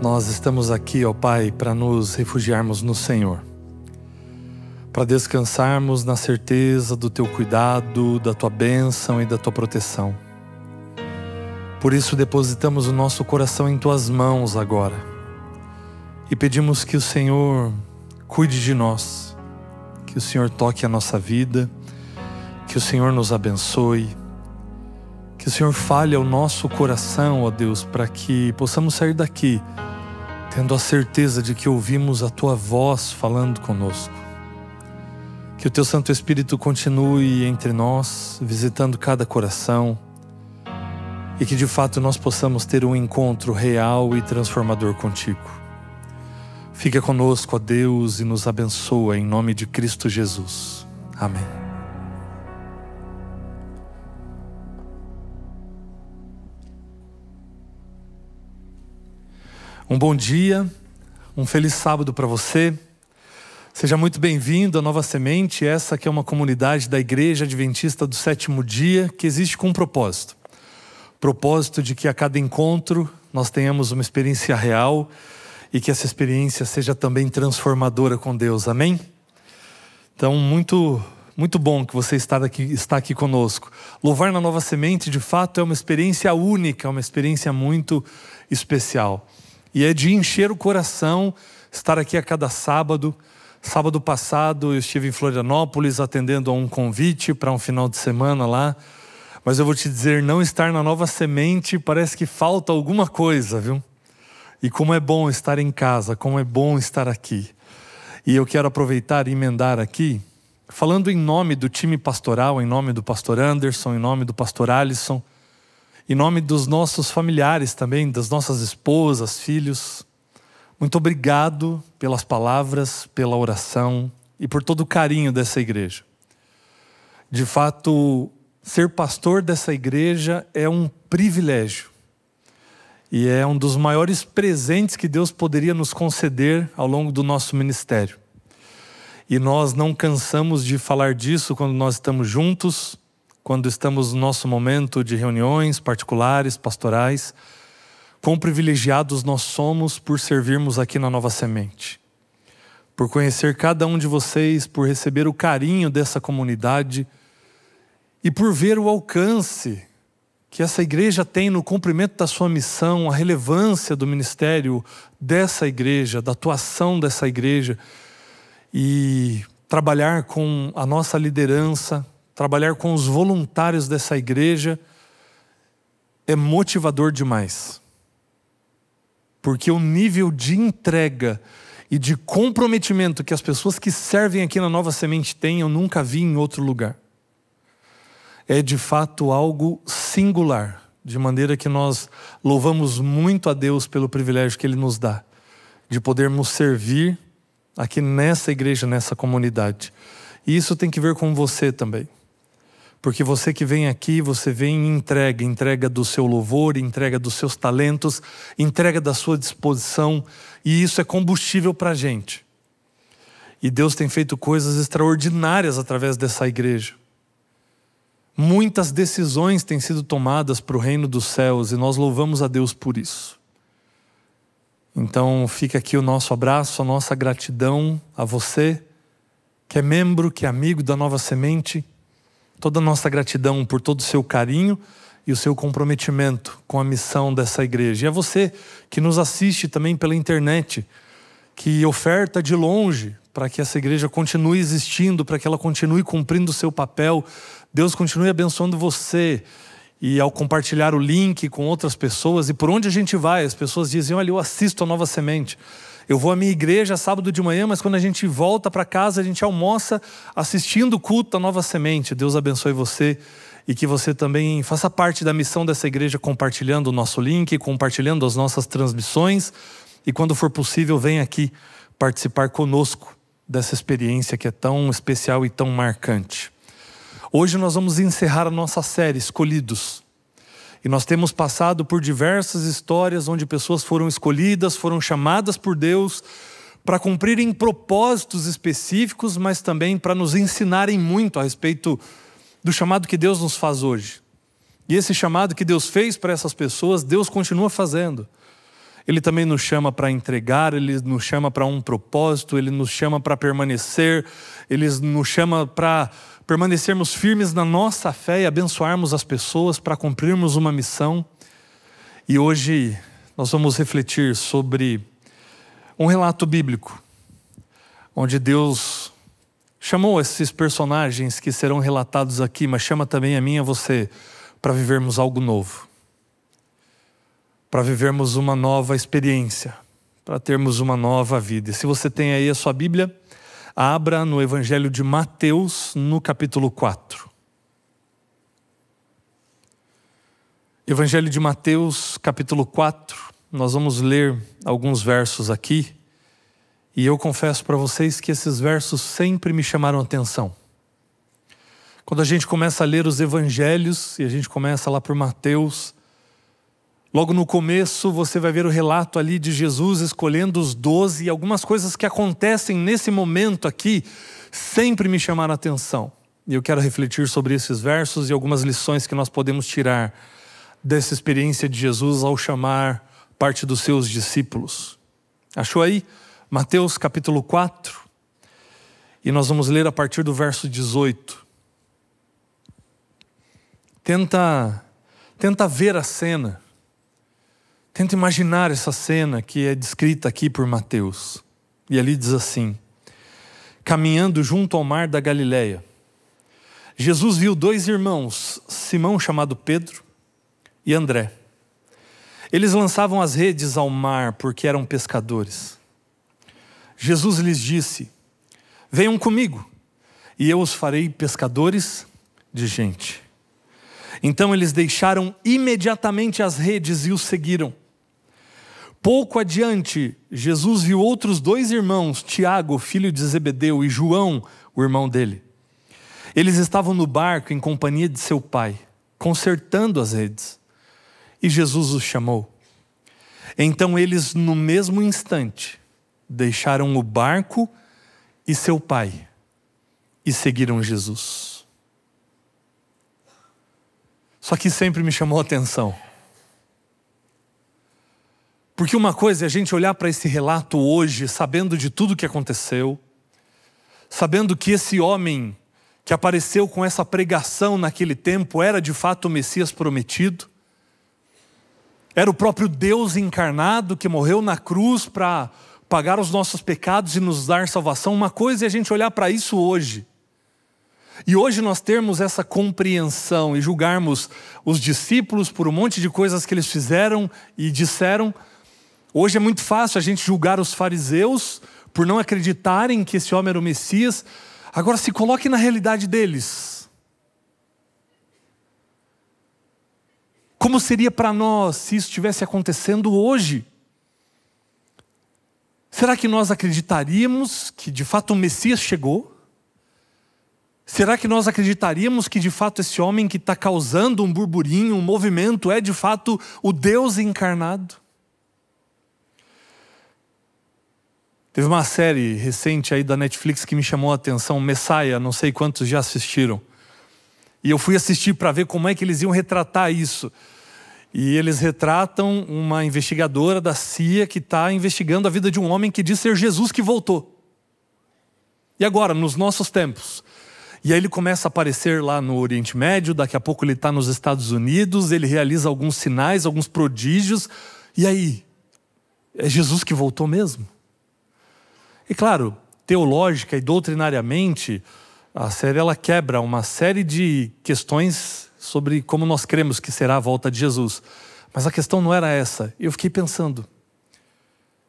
nós estamos aqui, ó Pai, para nos refugiarmos no Senhor, para descansarmos na certeza do Teu cuidado, da Tua bênção e da Tua proteção. Por isso depositamos o nosso coração em Tuas mãos agora e pedimos que o Senhor cuide de nós, que o Senhor toque a nossa vida, que o Senhor nos abençoe, que o Senhor fale ao nosso coração, ó Deus, para que possamos sair daqui tendo a certeza de que ouvimos a Tua voz falando conosco. Que o Teu Santo Espírito continue entre nós, visitando cada coração, e que de fato nós possamos ter um encontro real e transformador contigo. Fica conosco, ó Deus, e nos abençoa em nome de Cristo Jesus. Amém. Um bom dia, um feliz sábado para você. Seja muito bem-vindo à Nova Semente, essa que é uma comunidade da Igreja Adventista do Sétimo Dia, que existe com um propósito. Propósito de que a cada encontro nós tenhamos uma experiência real e que essa experiência seja também transformadora com Deus, amém? Então, muito bom que você está aqui conosco. Louvar na Nova Semente, de fato, é uma experiência única, é uma experiência muito especial. E é de encher o coração estar aqui a cada sábado. Sábado passado eu estive em Florianópolis atendendo a um convite para um final de semana lá. Mas eu vou te dizer, não estar na Nova Semente parece que falta alguma coisa, viu? E como é bom estar em casa, como é bom estar aqui. E eu quero aproveitar e emendar aqui, falando em nome do time pastoral, em nome do pastor Anderson, em nome do pastor Alisson, em nome dos nossos familiares também, das nossas esposas, filhos. Muito obrigado pelas palavras, pela oração e por todo o carinho dessa igreja. De fato, ser pastor dessa igreja é um privilégio. E é um dos maiores presentes que Deus poderia nos conceder ao longo do nosso ministério. E nós não cansamos de falar disso quando nós estamos juntos, quando estamos no nosso momento de reuniões particulares, pastorais. Quão privilegiados nós somos por servirmos aqui na Nova Semente. Por conhecer cada um de vocês, por receber o carinho dessa comunidade e por ver o alcance que essa igreja tem no cumprimento da sua missão, a relevância do ministério dessa igreja, da atuação dessa igreja, e trabalhar com a nossa liderança, trabalhar com os voluntários dessa igreja é motivador demais. Porque o nível de entrega e de comprometimento que as pessoas que servem aqui na Nova Semente têm, eu nunca vi em outro lugar. É de fato algo singular, de maneira que nós louvamos muito a Deus pelo privilégio que Ele nos dá, de podermos servir aqui nessa igreja, nessa comunidade. E isso tem que ver com você também. Porque você que vem aqui, você vem em entrega do seu louvor, entrega dos seus talentos, entrega da sua disposição, e isso é combustível para a gente. E Deus tem feito coisas extraordinárias através dessa igreja. Muitas decisões têm sido tomadas para o reino dos céus e nós louvamos a Deus por isso. Então fica aqui o nosso abraço, a nossa gratidão a você, que é membro, que é amigo da Nova Semente. Toda a nossa gratidão por todo o seu carinho e o seu comprometimento com a missão dessa igreja. E a você que nos assiste também pela internet, que oferta de longe para que essa igreja continue existindo, para que ela continue cumprindo o seu papel. Deus continue abençoando você. E ao compartilhar o link com outras pessoas, e por onde a gente vai, as pessoas dizem, olha, eu assisto a Nova Semente. Eu vou à minha igreja sábado de manhã, mas quando a gente volta para casa, a gente almoça assistindo o culto da Nova Semente. Deus abençoe você e que você também faça parte da missão dessa igreja, compartilhando o nosso link, compartilhando as nossas transmissões. E quando for possível, venha aqui participar conosco dessa experiência que é tão especial e tão marcante. Hoje nós vamos encerrar a nossa série Escolhidos. E nós temos passado por diversas histórias onde pessoas foram escolhidas, foram chamadas por Deus para cumprirem propósitos específicos, mas também para nos ensinarem muito a respeito do chamado que Deus nos faz hoje. E esse chamado que Deus fez para essas pessoas, Deus continua fazendo. Ele também nos chama para entregar, Ele nos chama para um propósito, Ele nos chama para permanecer, Ele nos chama para permanecermos firmes na nossa fé e abençoarmos as pessoas, para cumprirmos uma missão. E hoje nós vamos refletir sobre um relato bíblico, onde Deus chamou esses personagens que serão relatados aqui, mas chama também a mim e a você para vivermos algo novo, para vivermos uma nova experiência, para termos uma nova vida. E se você tem aí a sua Bíblia, abra no Evangelho de Mateus, no capítulo 4. Evangelho de Mateus, capítulo 4, nós vamos ler alguns versos aqui, e eu confesso para vocês que esses versos sempre me chamaram a atenção. Quando a gente começa a ler os evangelhos, e a gente começa lá por Mateus, logo no começo você vai ver o relato ali de Jesus escolhendo os 12, e algumas coisas que acontecem nesse momento aqui sempre me chamaram a atenção. E eu quero refletir sobre esses versos e algumas lições que nós podemos tirar dessa experiência de Jesus ao chamar parte dos seus discípulos. Achou aí? Mateus capítulo 4. E nós vamos ler a partir do verso 18. Tenta ver a cena. Tenta imaginar essa cena que é descrita aqui por Mateus. E ali diz assim: caminhando junto ao mar da Galileia, Jesus viu 2 irmãos, Simão, chamado Pedro, e André. Eles lançavam as redes ao mar porque eram pescadores. Jesus lhes disse: venham comigo, e eu os farei pescadores de gente. Então eles deixaram imediatamente as redes e os seguiram. Pouco adiante, Jesus viu outros 2 irmãos, Tiago, filho de Zebedeu, e João, o irmão dele. Eles estavam no barco em companhia de seu pai, consertando as redes. E Jesus os chamou. Então eles, no mesmo instante, deixaram o barco e seu pai e seguiram Jesus. Só que sempre me chamou a atenção. Porque uma coisa é a gente olhar para esse relato hoje, sabendo de tudo que aconteceu, sabendo que esse homem que apareceu com essa pregação naquele tempo era de fato o Messias prometido, era o próprio Deus encarnado que morreu na cruz para pagar os nossos pecados e nos dar salvação. Uma coisa é a gente olhar para isso hoje. E hoje nós termos essa compreensão e julgarmos os discípulos por um monte de coisas que eles fizeram e disseram. Hoje é muito fácil a gente julgar os fariseus por não acreditarem que esse homem era o Messias. Agora se coloque na realidade deles. Como seria para nós se isso estivesse acontecendo hoje? Será que nós acreditaríamos que de fato o Messias chegou? Será que nós acreditaríamos que de fato esse homem que está causando um burburinho, um movimento, é de fato o Deus encarnado? Teve uma série recente aí da Netflix que me chamou a atenção, Messiah, não sei quantos já assistiram. E eu fui assistir para ver como é que eles iam retratar isso. E eles retratam uma investigadora da CIA que está investigando a vida de um homem que diz ser Jesus que voltou. E agora, nos nossos tempos? E aí ele começa a aparecer lá no Oriente Médio, daqui a pouco ele está nos Estados Unidos, ele realiza alguns sinais, alguns prodígios. E aí? É Jesus que voltou mesmo? E claro, teológica e doutrinariamente, a série ela quebra uma série de questões sobre como nós cremos que será a volta de Jesus. Mas a questão não era essa. Eu fiquei pensando,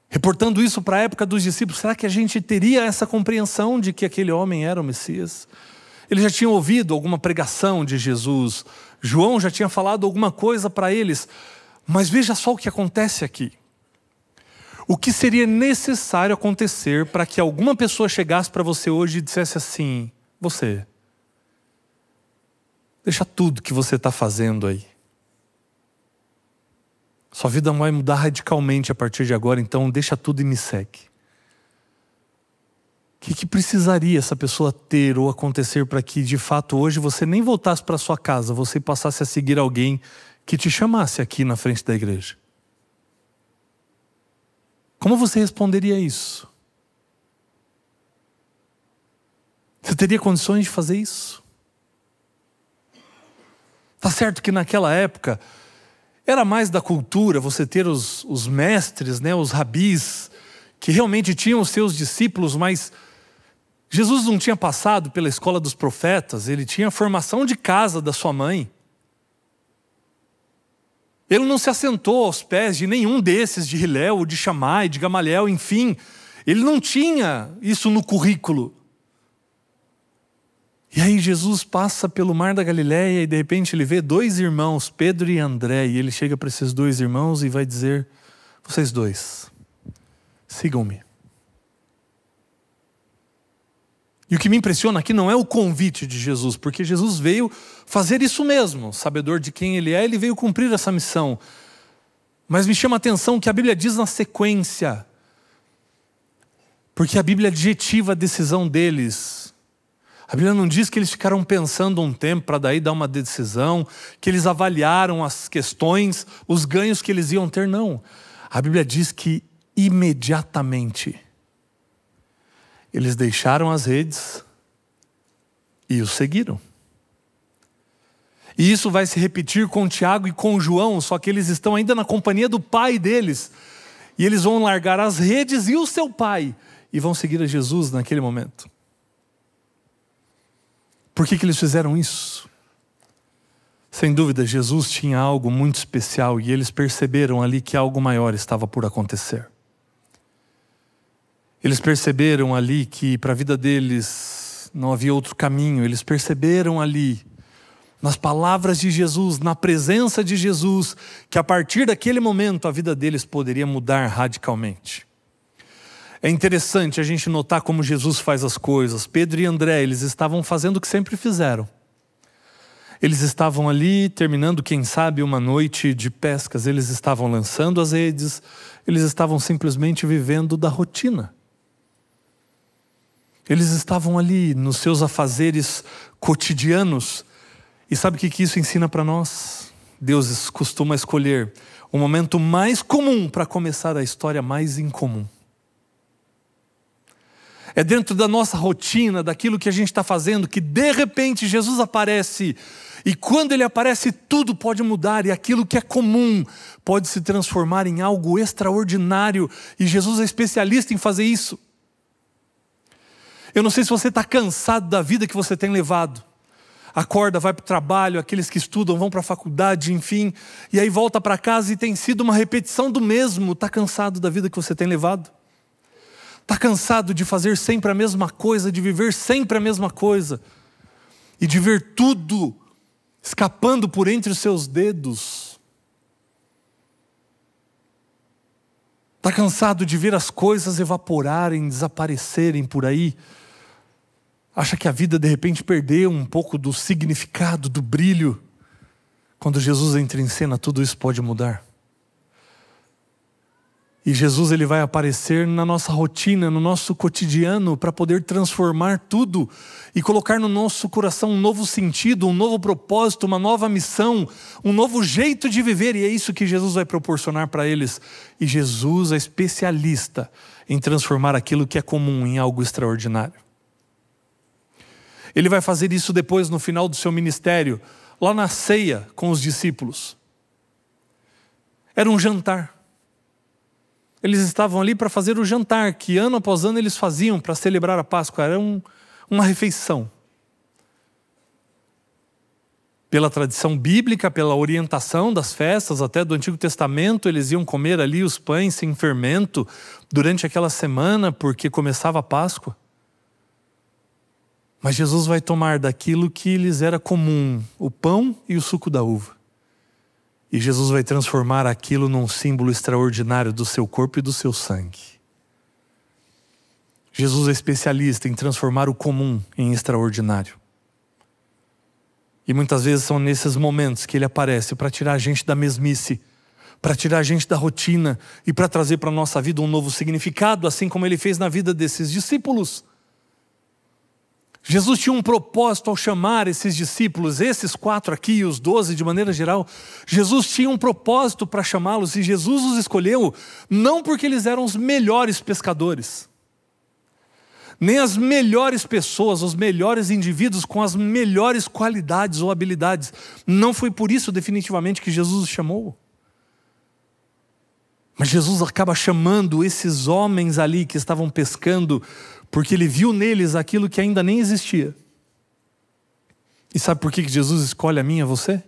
reportando isso para a época dos discípulos, será que a gente teria essa compreensão de que aquele homem era o Messias? Eles já tinham ouvido alguma pregação de Jesus. João já tinha falado alguma coisa para eles. Mas veja só o que acontece aqui. O que seria necessário acontecer para que alguma pessoa chegasse para você hoje e dissesse assim: você, deixa tudo que você está fazendo aí. Sua vida vai mudar radicalmente a partir de agora, então deixa tudo e me segue. que precisaria essa pessoa ter ou acontecer para que de fato hoje você nem voltasse para sua casa, você passasse a seguir alguém que te chamasse aqui na frente da igreja? Como você responderia isso? Você teria condições de fazer isso? Tá certo que naquela época era mais da cultura você ter os mestres, né, os rabis, que realmente tinham os seus discípulos, mas Jesus não tinha passado pela escola dos profetas, ele tinha a formação de casa da sua mãe. Ele não se assentou aos pés de nenhum desses, de Hilel, de Shammai, de Gamaliel, enfim. Ele não tinha isso no currículo. E aí Jesus passa pelo mar da Galileia e de repente ele vê 2 irmãos, Pedro e André, e ele chega para esses 2 irmãos e vai dizer: vocês 2, sigam-me. E o que me impressiona aqui não é o convite de Jesus, porque Jesus veio fazer isso mesmo, sabedor de quem ele é, ele veio cumprir essa missão. Mas me chama a atenção que a Bíblia diz na sequência, porque a Bíblia adjetiva a decisão deles. A Bíblia não diz que eles ficaram pensando um tempo para daí dar uma decisão, que eles avaliaram as questões, os ganhos que eles iam ter, não. A Bíblia diz que imediatamente eles deixaram as redes e o seguiram. E isso vai se repetir com Tiago e com João, só que eles estão ainda na companhia do pai deles. E eles vão largar as redes e o seu pai e vão seguir a Jesus naquele momento. Por que eles fizeram isso? Sem dúvida, Jesus tinha algo muito especial e eles perceberam ali que algo maior estava por acontecer. Eles perceberam ali que para a vida deles não havia outro caminho. Eles perceberam ali, nas palavras de Jesus, na presença de Jesus, que a partir daquele momento a vida deles poderia mudar radicalmente. É interessante a gente notar como Jesus faz as coisas. Pedro e André, eles estavam fazendo o que sempre fizeram. Eles estavam ali terminando, quem sabe, uma noite de pescas. Eles estavam lançando as redes. Eles estavam simplesmente vivendo da rotina. Eles estavam ali nos seus afazeres cotidianos. E sabe o que isso ensina para nós? Deus costuma escolher o momento mais comum para começar a história mais incomum. É dentro da nossa rotina, daquilo que a gente está fazendo, que de repente Jesus aparece. E quando ele aparece, tudo pode mudar. E aquilo que é comum pode se transformar em algo extraordinário. E Jesus é especialista em fazer isso. Eu não sei se você está cansado da vida que você tem levado. Acorda, vai para o trabalho, aqueles que estudam vão para a faculdade, enfim. E aí volta para casa e tem sido uma repetição do mesmo. Está cansado da vida que você tem levado? Está cansado de fazer sempre a mesma coisa, de viver sempre a mesma coisa e de ver tudo escapando por entre os seus dedos? Está cansado de ver as coisas evaporarem, desaparecerem por aí? Acha que a vida de repente perdeu um pouco do significado, do brilho? Quando Jesus entra em cena, tudo isso pode mudar. E Jesus ele vai aparecer na nossa rotina, no nosso cotidiano, para poder transformar tudo e colocar no nosso coração um novo sentido, um novo propósito, uma nova missão, um novo jeito de viver. E é isso que Jesus vai proporcionar para eles. E Jesus é especialista em transformar aquilo que é comum em algo extraordinário. Ele vai fazer isso depois no final do seu ministério, lá na ceia com os discípulos. Era um jantar. Eles estavam ali para fazer o jantar, que ano após ano eles faziam para celebrar a Páscoa. Era uma refeição. Pela tradição bíblica, pela orientação das festas, até do Antigo Testamento, eles iam comer ali os pães sem fermento durante aquela semana, porque começava a Páscoa. Mas Jesus vai tomar daquilo que lhes era comum, o pão e o suco da uva. E Jesus vai transformar aquilo num símbolo extraordinário do seu corpo e do seu sangue. Jesus é especialista em transformar o comum em extraordinário. E muitas vezes são nesses momentos que ele aparece para tirar a gente da mesmice, para tirar a gente da rotina e para trazer para a nossa vida um novo significado, assim como ele fez na vida desses discípulos. Jesus tinha um propósito ao chamar esses discípulos, esses 4 aqui e os 12 de maneira geral. Jesus tinha um propósito para chamá-los e Jesus os escolheu não porque eles eram os melhores pescadores, nem as melhores pessoas, os melhores indivíduos com as melhores qualidades ou habilidades. Não foi por isso definitivamente que Jesus os chamou. Mas Jesus acaba chamando esses homens ali que estavam pescando porque Ele viu neles aquilo que ainda nem existia. E sabe por que Jesus escolhe a mim e a você?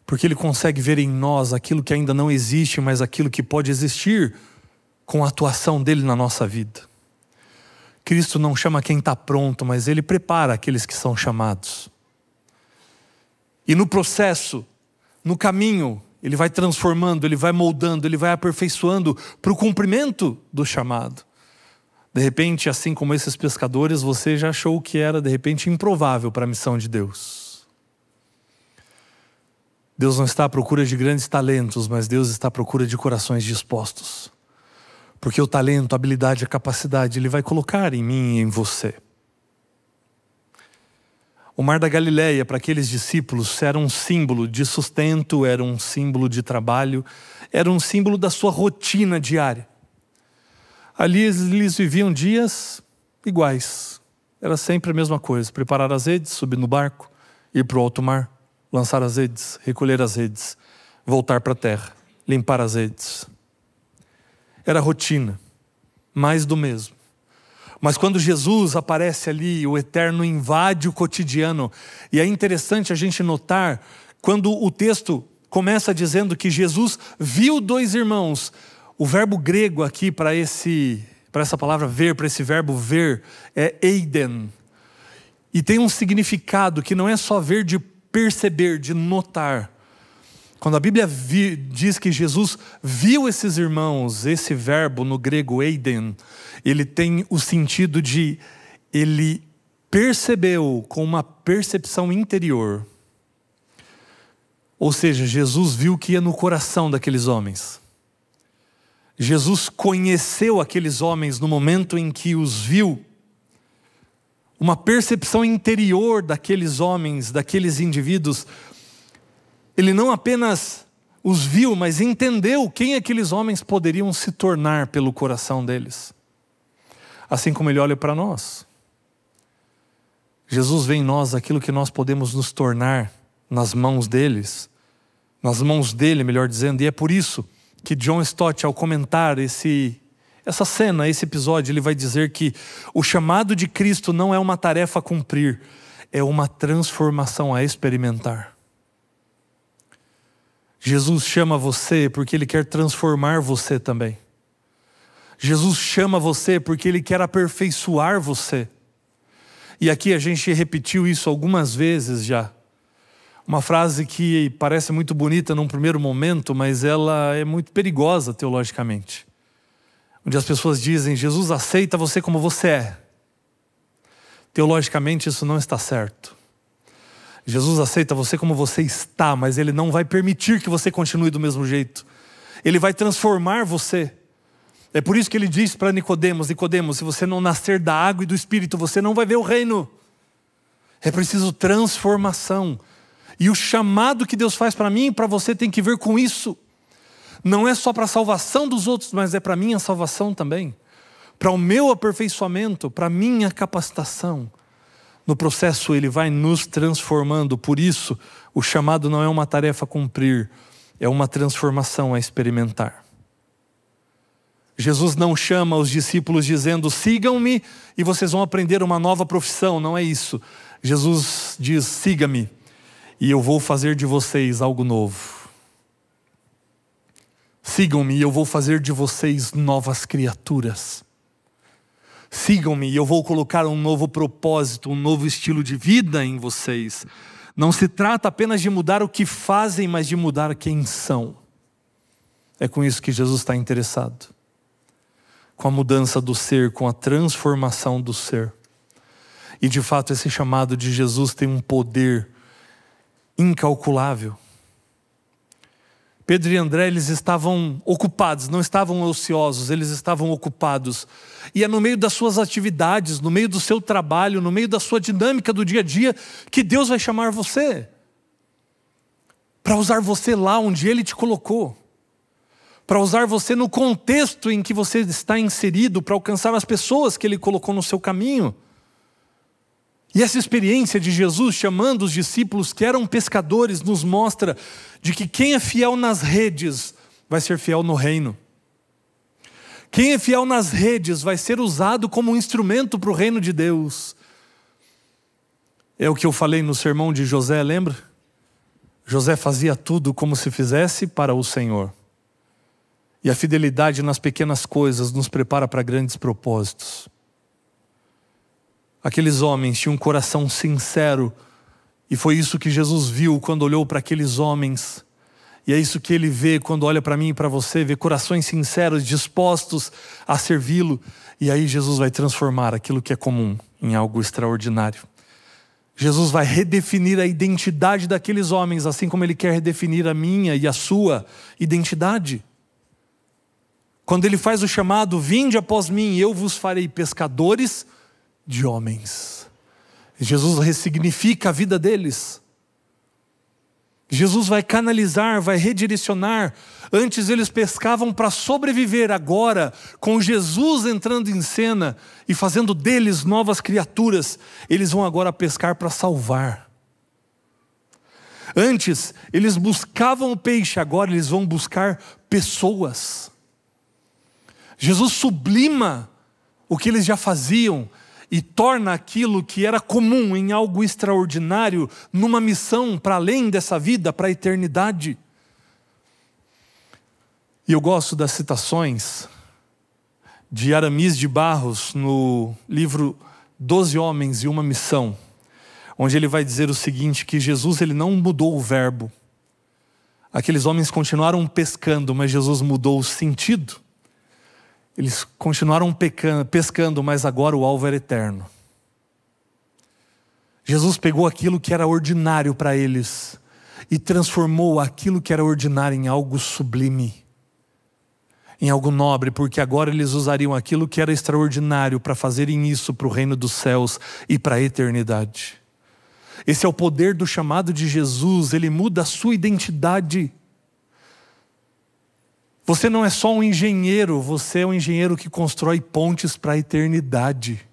Porque Ele consegue ver em nós aquilo que ainda não existe, mas aquilo que pode existir com a atuação dEle na nossa vida. Cristo não chama quem está pronto, mas Ele prepara aqueles que são chamados. E no processo, no caminho, Ele vai transformando, Ele vai moldando, Ele vai aperfeiçoando para o cumprimento do chamado. De repente, assim como esses pescadores, você já achou que era, de repente, improvável para a missão de Deus. Deus não está à procura de grandes talentos, mas Deus está à procura de corações dispostos. Porque o talento, a habilidade, a capacidade, Ele vai colocar em mim e em você. O Mar da Galileia, para aqueles discípulos, era um símbolo de sustento, era um símbolo de trabalho, era um símbolo da sua rotina diária. Ali eles viviam dias iguais. Era sempre a mesma coisa. Preparar as redes, subir no barco, ir para o alto mar, lançar as redes, recolher as redes, voltar para a terra, limpar as redes. Era rotina, mais do mesmo. Mas quando Jesus aparece ali, o Eterno invade o cotidiano. E é interessante a gente notar, quando o texto começa dizendo que Jesus viu 2 irmãos, o verbo grego aqui para essa palavra ver, para esse verbo ver, é eiden. E tem um significado que não é só ver de perceber, de notar. Quando a Bíblia diz que Jesus viu esses irmãos, esse verbo no grego eiden, ele tem o sentido de ele percebeu com uma percepção interior. Ou seja, Jesus viu o que ia no coração daqueles homens. Jesus conheceu aqueles homens no momento em que os viu. Uma percepção interior daqueles homens, daqueles indivíduos. Ele não apenas os viu, mas entendeu quem aqueles homens poderiam se tornar pelo coração deles. Assim como Ele olha para nós. Jesus vê em nós aquilo que nós podemos nos tornar nas mãos deles. Nas mãos dele, melhor dizendo. E é por isso que John Stott, ao comentar essa cena, esse episódio, ele vai dizer que o chamado de Cristo não é uma tarefa a cumprir, é uma transformação a experimentar. Jesus chama você porque Ele quer transformar você também. Jesus chama você porque Ele quer aperfeiçoar você. E aqui a gente repetiu isso algumas vezes já. Uma frase que parece muito bonita num primeiro momento, mas ela é muito perigosa teologicamente. Onde as pessoas dizem, Jesus aceita você como você é. Teologicamente isso não está certo. Jesus aceita você como você está, mas Ele não vai permitir que você continue do mesmo jeito. Ele vai transformar você. É por isso que Ele diz para Nicodemos, se você não nascer da água e do Espírito, você não vai ver o reino. É preciso transformação. E o chamado que Deus faz para mim e para você tem que ver com isso. Não é só para a salvação dos outros, mas é para a minha salvação também. Para o meu aperfeiçoamento, para a minha capacitação. No processo Ele vai nos transformando. Por isso, o chamado não é uma tarefa a cumprir, é uma transformação a experimentar. Jesus não chama os discípulos dizendo, sigam-me e vocês vão aprender uma nova profissão. Não é isso. Jesus diz, siga-me. E eu vou fazer de vocês algo novo. Sigam-me e eu vou fazer de vocês novas criaturas. Sigam-me e eu vou colocar um novo propósito, um novo estilo de vida em vocês. Não se trata apenas de mudar o que fazem, mas de mudar quem são. É com isso que Jesus está interessado. Com a mudança do ser, com a transformação do ser. E de fato esse chamado de Jesus tem um poder incalculável. Pedro e André, eles estavam ocupados, não estavam ociosos, eles estavam ocupados. E é no meio das suas atividades, no meio do seu trabalho, no meio da sua dinâmica do dia a dia, que Deus vai chamar você. Para usar você lá onde Ele te colocou. Para usar você no contexto em que você está inserido, para alcançar as pessoas que Ele colocou no seu caminho. E essa experiência de Jesus chamando os discípulos que eram pescadores nos mostra de que quem é fiel nas redes vai ser fiel no reino. Quem é fiel nas redes vai ser usado como um instrumento para o reino de Deus. É o que eu falei no sermão de José, lembra? José fazia tudo como se fizesse para o Senhor. E a fidelidade nas pequenas coisas nos prepara para grandes propósitos. Aqueles homens tinham um coração sincero, e foi isso que Jesus viu quando olhou para aqueles homens. E é isso que Ele vê quando olha para mim e para você, vê corações sinceros, dispostos a servi-lo. E aí Jesus vai transformar aquilo que é comum em algo extraordinário. Jesus vai redefinir a identidade daqueles homens, assim como Ele quer redefinir a minha e a sua identidade. Quando Ele faz o chamado, vinde após mim, eu vos farei pescadores de homens. Jesus ressignifica a vida deles. Jesus vai canalizar, vai redirecionar. Antes eles pescavam para sobreviver, agora, com Jesus entrando em cena e fazendo deles novas criaturas, eles vão agora pescar para salvar. Antes eles buscavam o peixe, agora eles vão buscar pessoas. Jesus sublima o que eles já faziam e torna aquilo que era comum em algo extraordinário, numa missão para além dessa vida, para a eternidade. E eu gosto das citações de Aramis de Barros no livro 12 Homens e uma Missão, onde ele vai dizer o seguinte, que Jesus ele não mudou o verbo. Aqueles homens continuaram pescando, mas Jesus mudou o sentido. Eles continuaram pescando, mas agora o alvo era eterno. Jesus pegou aquilo que era ordinário para eles e transformou aquilo que era ordinário em algo sublime, em algo nobre, porque agora eles usariam aquilo que era extraordinário para fazerem isso para o reino dos céus e para a eternidade. Esse é o poder do chamado de Jesus, Ele muda a sua identidade. Você não é só um engenheiro, você é um engenheiro que constrói pontes para a eternidade.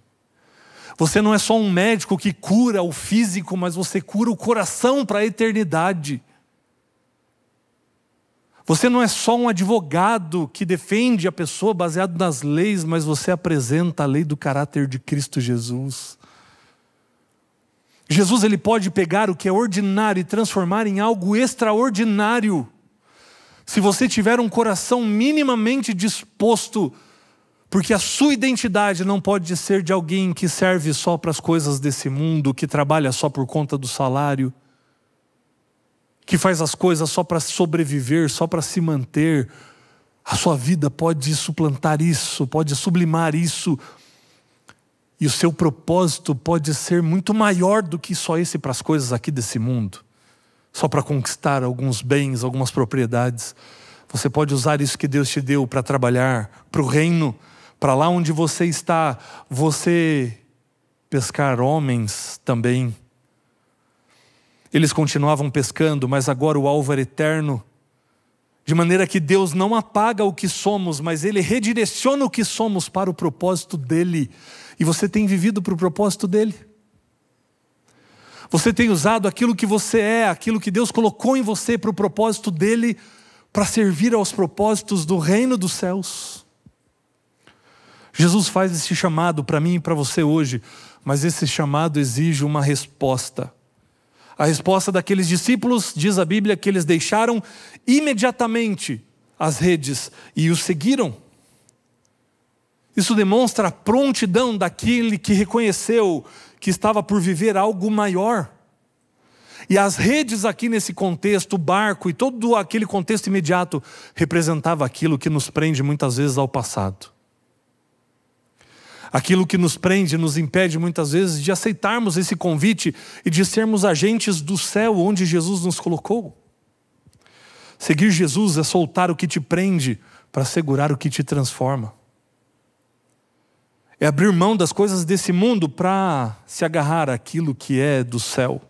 Você não é só um médico que cura o físico, mas você cura o coração para a eternidade. Você não é só um advogado que defende a pessoa baseado nas leis, mas você apresenta a lei do caráter de Cristo Jesus. Jesus ele pode pegar o que é ordinário e transformar em algo extraordinário. Se você tiver um coração minimamente disposto, porque a sua identidade não pode ser de alguém que serve só para as coisas desse mundo, que trabalha só por conta do salário, que faz as coisas só para sobreviver, só para se manter. A sua vida pode suplantar isso, pode sublimar isso, e o seu propósito pode ser muito maior do que só esse para as coisas aqui desse mundo. Só para conquistar alguns bens, algumas propriedades. Você pode usar isso que Deus te deu para trabalhar para o reino, para lá onde você está, você pescar homens também. Eles continuavam pescando, mas agora o alvo era eterno. De maneira que Deus não apaga o que somos, mas Ele redireciona o que somos para o propósito dEle. E você tem vivido para o propósito dEle? Você tem usado aquilo que você é, aquilo que Deus colocou em você para o propósito dEle, para servir aos propósitos do reino dos céus. Jesus faz esse chamado para mim e para você hoje, mas esse chamado exige uma resposta. A resposta daqueles discípulos, diz a Bíblia, que eles deixaram imediatamente as redes e o seguiram. Isso demonstra a prontidão daquele que reconheceu que estava por viver algo maior. E as redes aqui nesse contexto, o barco e todo aquele contexto imediato, representava aquilo que nos prende muitas vezes ao passado. Aquilo que nos prende, nos impede muitas vezes de aceitarmos esse convite e de sermos agentes do céu onde Jesus nos colocou. Seguir Jesus é soltar o que te prende para segurar o que te transforma. É abrir mão das coisas desse mundo para se agarrar àquilo que é do céu.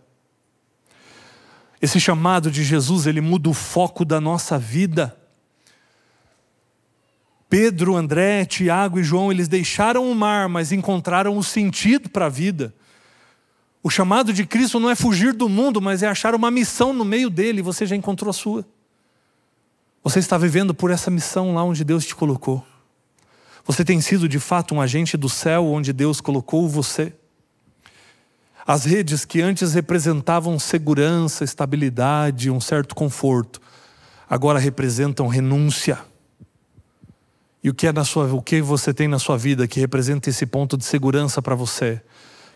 Esse chamado de Jesus, ele muda o foco da nossa vida. Pedro, André, Tiago e João, eles deixaram o mar, mas encontraram o sentido para a vida. O chamado de Cristo não é fugir do mundo, mas é achar uma missão no meio dele, e você já encontrou a sua. Você está vivendo por essa missão lá onde Deus te colocou. Você tem sido de fato um agente do céu onde Deus colocou você. As redes que antes representavam segurança, estabilidade, um certo conforto, agora representam renúncia. E o que você tem na sua vida que representa esse ponto de segurança para você,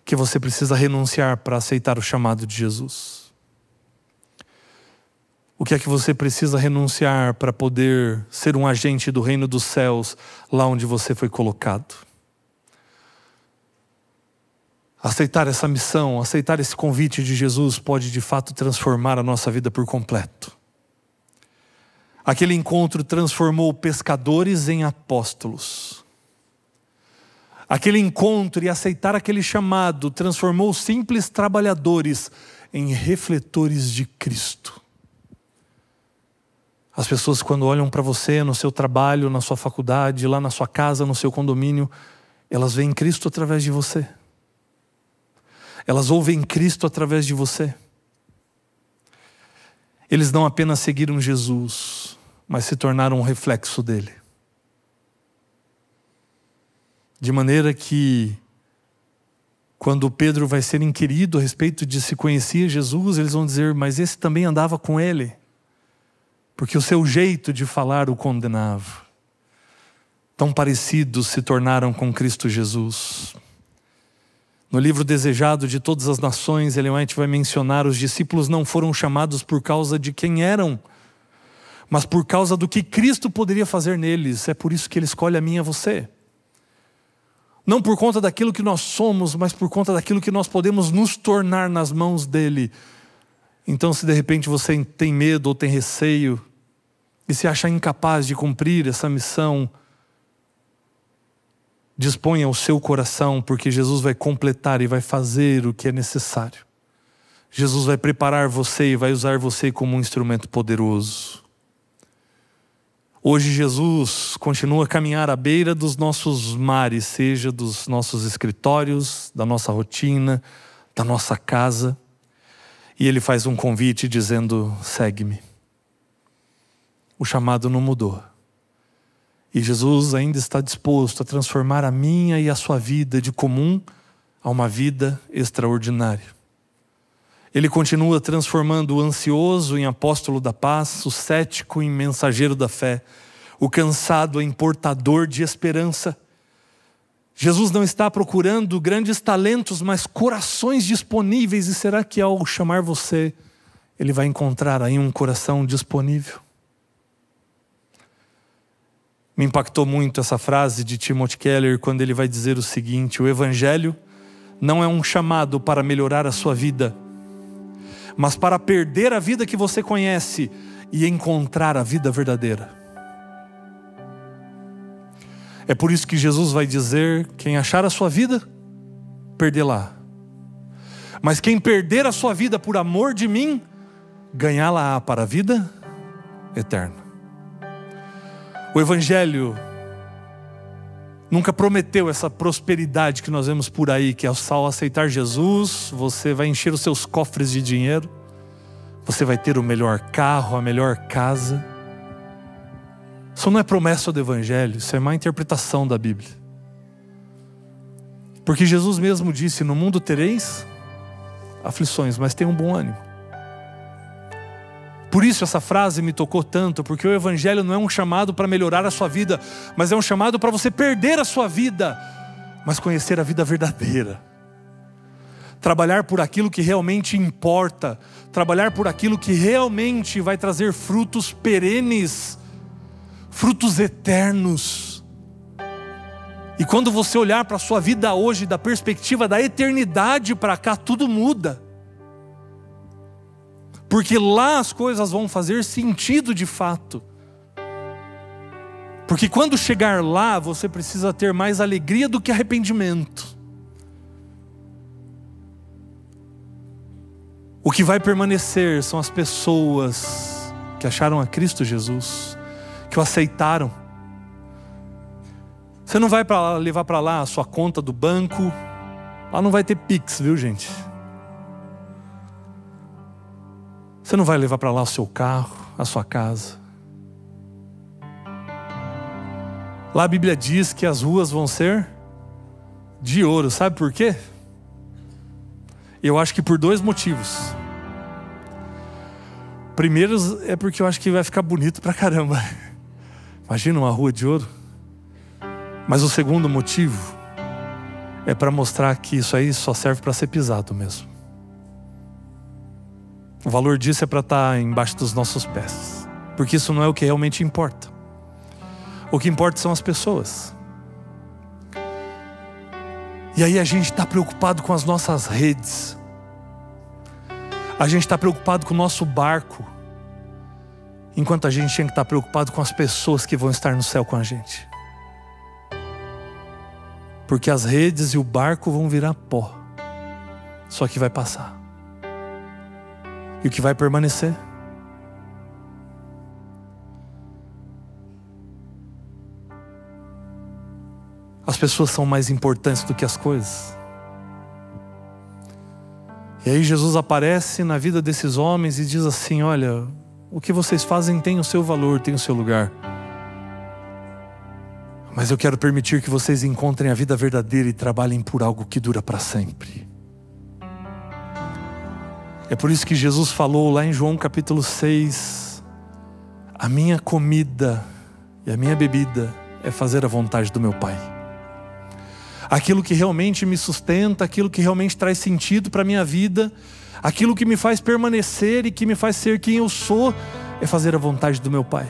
que você precisa renunciar para aceitar o chamado de Jesus? O que é que você precisa renunciar para poder ser um agente do reino dos céus lá onde você foi colocado? Aceitar essa missão, aceitar esse convite de Jesus pode de fato transformar a nossa vida por completo. Aquele encontro transformou pescadores em apóstolos. Aquele encontro e aceitar aquele chamado transformou simples trabalhadores em refletores de Cristo. As pessoas, quando olham para você no seu trabalho, na sua faculdade, lá na sua casa, no seu condomínio, elas veem Cristo através de você. Elas ouvem Cristo através de você. Eles não apenas seguiram Jesus, mas se tornaram um reflexo dele. De maneira que, quando Pedro vai ser inquirido a respeito de se conhecia Jesus, eles vão dizer, mas esse também andava com ele. Porque o seu jeito de falar o condenava. Tão parecidos se tornaram com Cristo Jesus. No livro Desejado de Todas as Nações, Ellen White vai mencionar: os discípulos não foram chamados por causa de quem eram, mas por causa do que Cristo poderia fazer neles. É por isso que Ele escolhe a mim e a você. Não por conta daquilo que nós somos, mas por conta daquilo que nós podemos nos tornar nas mãos dEle. Então, se de repente você tem medo ou tem receio e se acha incapaz de cumprir essa missão, disponha o seu coração, porque Jesus vai completar e vai fazer o que é necessário. Jesus vai preparar você e vai usar você como um instrumento poderoso. Hoje Jesus continua a caminhar à beira dos nossos mares, seja dos nossos escritórios, da nossa rotina, da nossa casa. E Ele faz um convite dizendo: segue-me. O chamado não mudou. E Jesus ainda está disposto a transformar a minha e a sua vida de comum a uma vida extraordinária. Ele continua transformando o ansioso em apóstolo da paz, o cético em mensageiro da fé, o cansado em portador de esperança. Jesus não está procurando grandes talentos, mas corações disponíveis. E será que ao chamar você, Ele vai encontrar aí um coração disponível? Me impactou muito essa frase de Timothy Keller, quando ele vai dizer o seguinte: o Evangelho não é um chamado para melhorar a sua vida, mas para perder a vida que você conhece e encontrar a vida verdadeira. É por isso que Jesus vai dizer: quem achar a sua vida, perdê-la. Mas quem perder a sua vida por amor de mim, ganhá-la para a vida eterna. O Evangelho nunca prometeu essa prosperidade que nós vemos por aí, que ao aceitar Jesus, você vai encher os seus cofres de dinheiro, você vai ter o melhor carro, a melhor casa. Isso não é promessa do Evangelho, isso é má interpretação da Bíblia. Porque Jesus mesmo disse: no mundo tereis aflições, mas tenham bom ânimo. Por isso essa frase me tocou tanto, porque o Evangelho não é um chamado para melhorar a sua vida, mas é um chamado para você perder a sua vida, mas conhecer a vida verdadeira. Trabalhar por aquilo que realmente importa, trabalhar por aquilo que realmente vai trazer frutos perenes, frutos eternos. E quando você olhar para a sua vida hoje, da perspectiva da eternidade para cá, tudo muda. Porque lá as coisas vão fazer sentido de fato. Porque quando chegar lá, você precisa ter mais alegria do que arrependimento. O que vai permanecer são as pessoas que acharam a Cristo Jesus, que o aceitaram. Você não vai levar para lá a sua conta do banco. Lá não vai ter Pix, viu, gente? Você não vai levar para lá o seu carro, a sua casa. Lá a Bíblia diz que as ruas vão ser de ouro. Sabe por quê? Eu acho que por 2 motivos. Primeiro é porque eu acho que vai ficar bonito pra caramba. Imagina uma rua de ouro. Mas o segundo motivo é para mostrar que isso aí só serve para ser pisado mesmo. O valor disso é para estar embaixo dos nossos pés. Porque isso não é o que realmente importa. O que importa são as pessoas. E aí a gente está preocupado com as nossas redes. A gente está preocupado com o nosso barco. Enquanto a gente tinha que estar preocupado com as pessoas que vão estar no céu com a gente. Porque as redes e o barco vão virar pó. Só que vai passar. E o que vai permanecer? As pessoas são mais importantes do que as coisas. E aí Jesus aparece na vida desses homens e diz assim: olha, o que vocês fazem tem o seu valor, tem o seu lugar. Mas eu quero permitir que vocês encontrem a vida verdadeira e trabalhem por algo que dura para sempre. É por isso que Jesus falou lá em João capítulo 6: a minha comida e a minha bebida é fazer a vontade do meu Pai. Aquilo que realmente me sustenta, aquilo que realmente traz sentido para a minha vida, aquilo que me faz permanecer e que me faz ser quem eu sou, é fazer a vontade do meu Pai.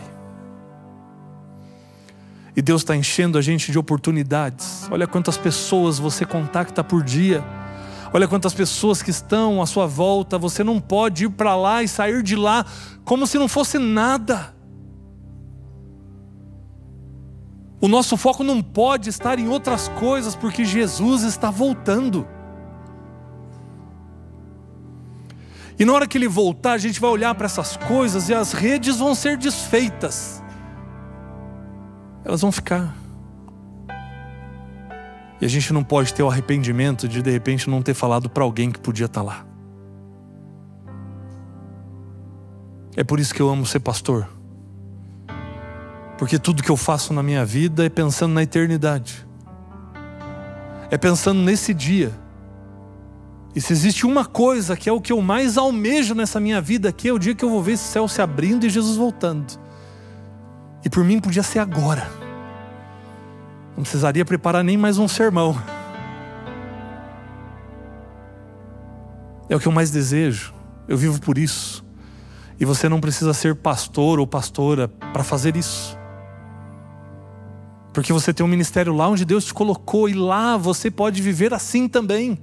E Deus está enchendo a gente de oportunidades. Olha quantas pessoas você contacta por dia. Olha quantas pessoas que estão à sua volta. Você não pode ir para lá e sair de lá como se não fosse nada. O nosso foco não pode estar em outras coisas, porque Jesus está voltando. E na hora que Ele voltar, a gente vai olhar para essas coisas e as redes vão ser desfeitas. Elas vão ficar. E a gente não pode ter o arrependimento de repente não ter falado para alguém que podia estar lá. É por isso que eu amo ser pastor. Porque tudo que eu faço na minha vida é pensando na eternidade. É pensando nesse dia. E se existe uma coisa que é o que eu mais almejo nessa minha vida aqui, é o dia que eu vou ver esse céu se abrindo e Jesus voltando. E por mim podia ser agora. Não precisaria preparar nem mais um sermão. É o que eu mais desejo. Eu vivo por isso. E você não precisa ser pastor ou pastora para fazer isso. Porque você tem um ministério lá onde Deus te colocou, e lá você pode viver assim também.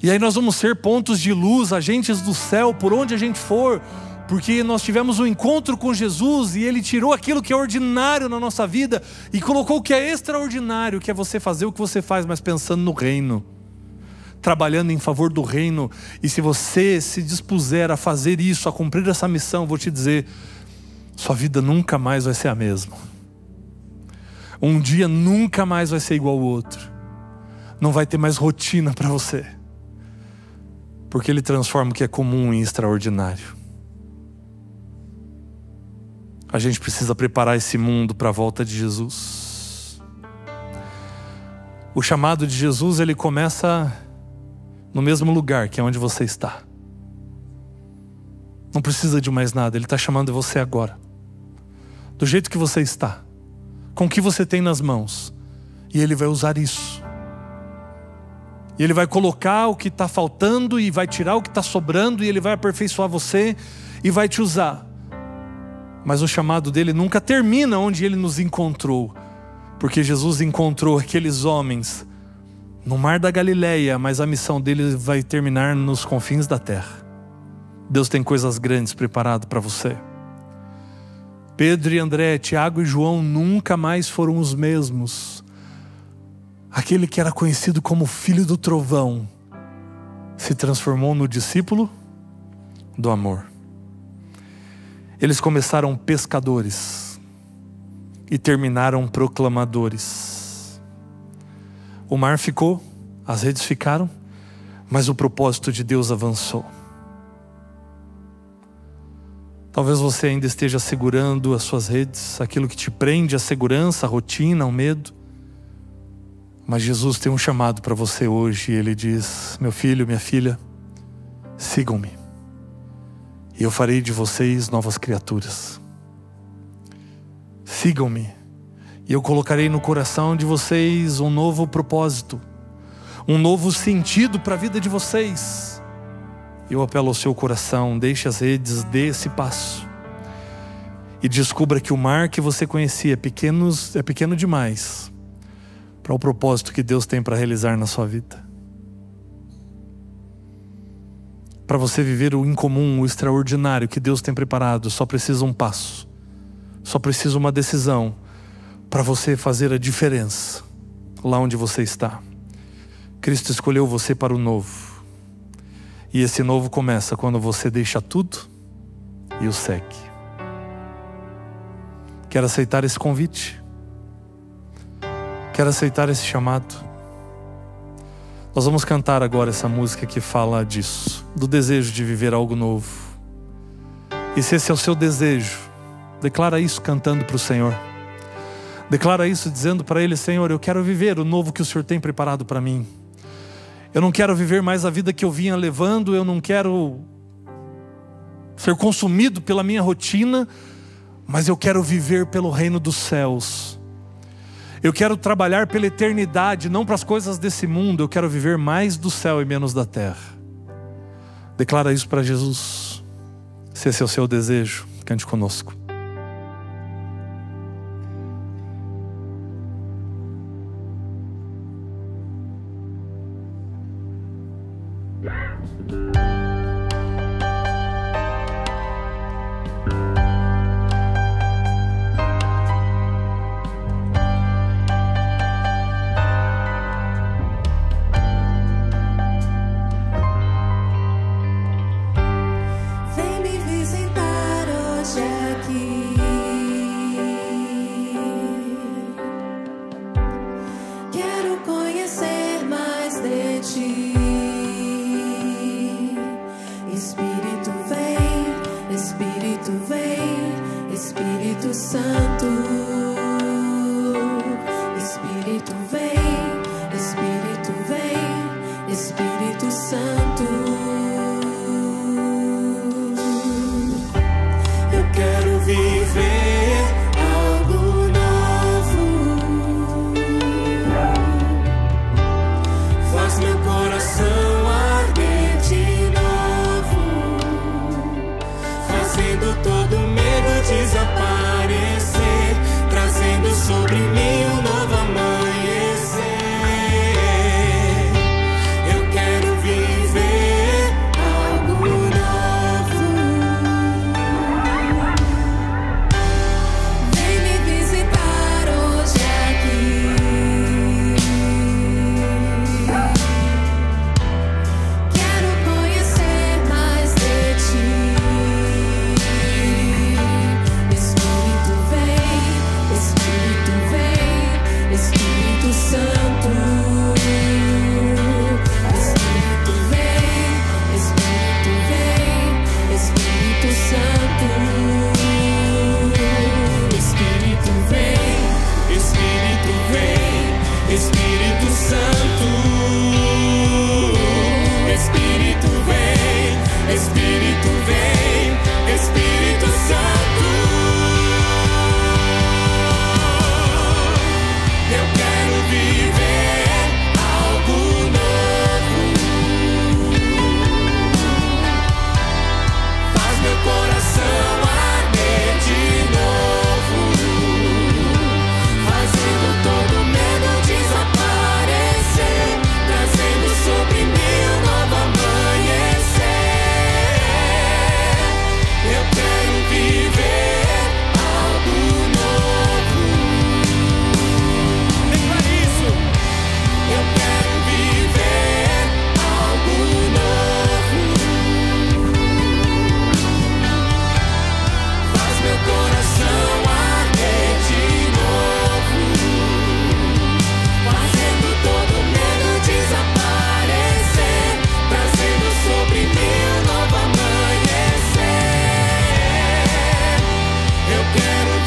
E aí nós vamos ser pontos de luz, agentes do céu, por onde a gente for. Porque nós tivemos um encontro com Jesus e Ele tirou aquilo que é ordinário na nossa vida e colocou o que é extraordinário, que é você fazer o que você faz, mas pensando no reino, trabalhando em favor do reino. E se você se dispuser a fazer isso, a cumprir essa missão, vou te dizer, sua vida nunca mais vai ser a mesma. Um dia nunca mais vai ser igual ao outro. Não vai ter mais rotina para você. Porque Ele transforma o que é comum em extraordinário. A gente precisa preparar esse mundo para a volta de Jesus. O chamado de Jesus, ele começa no mesmo lugar, que é onde você está. Não precisa de mais nada, Ele está chamando você agora. Do jeito que você está, com o que você tem nas mãos. E Ele vai usar isso. E Ele vai colocar o que está faltando e vai tirar o que está sobrando, e Ele vai aperfeiçoar você e vai te usar. Mas o chamado dele nunca termina onde Ele nos encontrou. Porque Jesus encontrou aqueles homens no mar da Galileia, mas a missão dele vai terminar nos confins da terra. Deus tem coisas grandes preparadas para você. Pedro e André, Tiago e João nunca mais foram os mesmos. Aquele que era conhecido como filho do trovão se transformou no discípulo do amor. Eles começaram pescadores e terminaram proclamadores. O mar ficou, as redes ficaram, mas o propósito de Deus avançou. Talvez você ainda esteja segurando as suas redes, aquilo que te prende, a segurança, a rotina, o medo. Mas Jesus tem um chamado para você hoje e Ele diz: meu filho, minha filha, sigam-me e eu farei de vocês novas criaturas. Sigam-me e eu colocarei no coração de vocês um novo propósito, um novo sentido para a vida de vocês. Eu apelo ao seu coração, deixe as redes, dê esse passo e descubra que o mar que você conhecia é pequeno demais para o propósito que Deus tem para realizar na sua vida. Para você viver o incomum, o extraordinário que Deus tem preparado, só precisa um passo, só precisa uma decisão para você fazer a diferença lá onde você está. Cristo escolheu você para o novo, e esse novo começa quando você deixa tudo e o segue. Quer aceitar esse convite? Quer aceitar esse chamado? Nós vamos cantar agora essa música que fala disso, do desejo de viver algo novo. E se esse é o seu desejo, declara isso cantando para o Senhor. Declara isso dizendo para Ele: Senhor, eu quero viver o novo que o Senhor tem preparado para mim. Eu não quero viver mais a vida que eu vinha levando, eu não quero ser consumido pela minha rotina, mas eu quero viver pelo reino dos céus. Eu quero trabalhar pela eternidade, não para as coisas desse mundo. Eu quero viver mais do céu e menos da terra. Declara isso para Jesus. Se esse é o seu desejo, cante conosco. Todo medo desaparecer.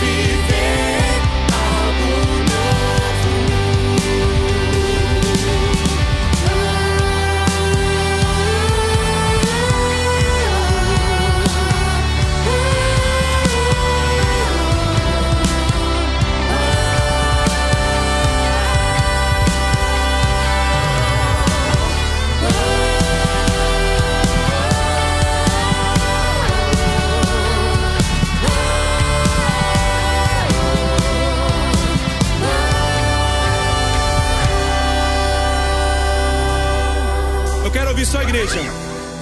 viver algo novo. Eu quero ouvir só a igreja.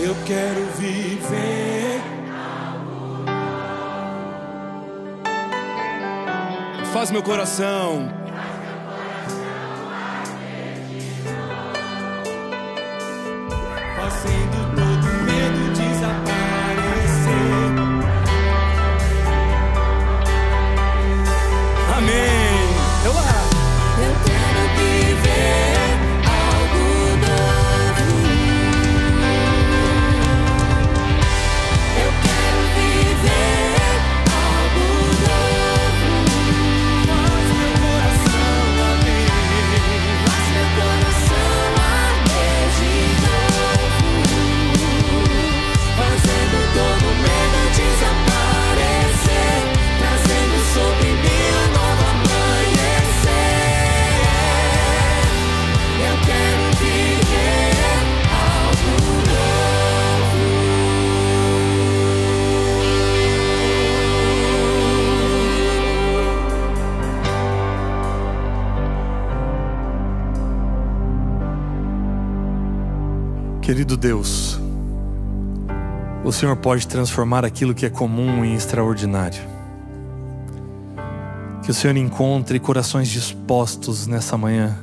Eu quero viver. Faz meu coração. Fazendo todo medo desaparecer. Amém. Eu quero viver algo novo. Eu quero viver algo novo. Faz meu coração arder. Faz meu coração arder de novo. Fazendo todo medo desaparecer. Trazendo sobre mim um novo amanhecer. Eu quero viver algo Querido Deus, o Senhor pode transformar aquilo que é comum em extraordinário. Que o Senhor encontre corações dispostos nessa manhã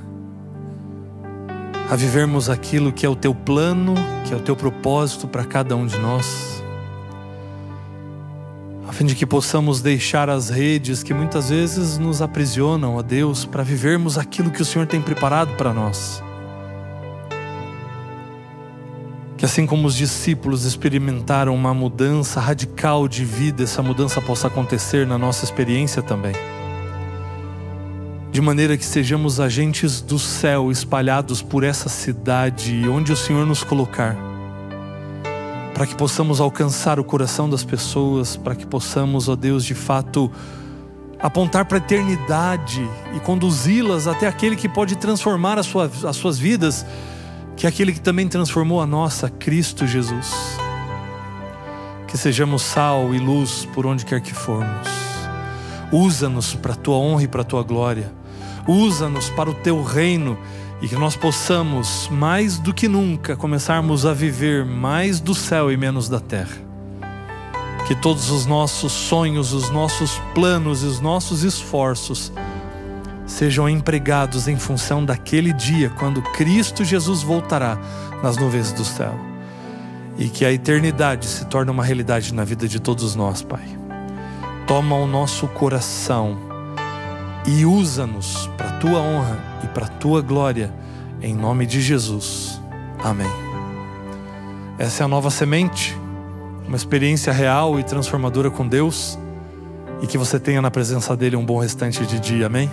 a vivermos aquilo que é o Teu plano, que é o Teu propósito para cada um de nós, a fim de que possamos deixar as redes que muitas vezes nos aprisionam, ó Deus, para vivermos aquilo que o Senhor tem preparado para nós. Que assim como os discípulos experimentaram uma mudança radical de vida, essa mudança possa acontecer na nossa experiência também. De maneira que sejamos agentes do céu espalhados por essa cidade, onde o Senhor nos colocar. Para que possamos alcançar o coração das pessoas, para que possamos, ó Deus, de fato, apontar para a eternidade e conduzi-las até aquele que pode transformar as suas vidas, que é aquele que também transformou a nossa, Cristo Jesus. Que sejamos sal e luz por onde quer que formos. Usa-nos para a Tua honra e para a Tua glória. Usa-nos para o Teu reino, e que nós possamos, mais do que nunca, começarmos a viver mais do céu e menos da terra. Que todos os nossos sonhos, os nossos planos e os nossos esforços sejam empregados em função daquele dia, quando Cristo Jesus voltará nas nuvens do céu. E que a eternidade se torne uma realidade na vida de todos nós, Pai. Toma o nosso coração e usa-nos para a Tua honra e para a Tua glória, em nome de Jesus. Amém. Essa é a Nova Semente, uma experiência real e transformadora com Deus, e que você tenha na presença dEle um bom restante de dia. Amém?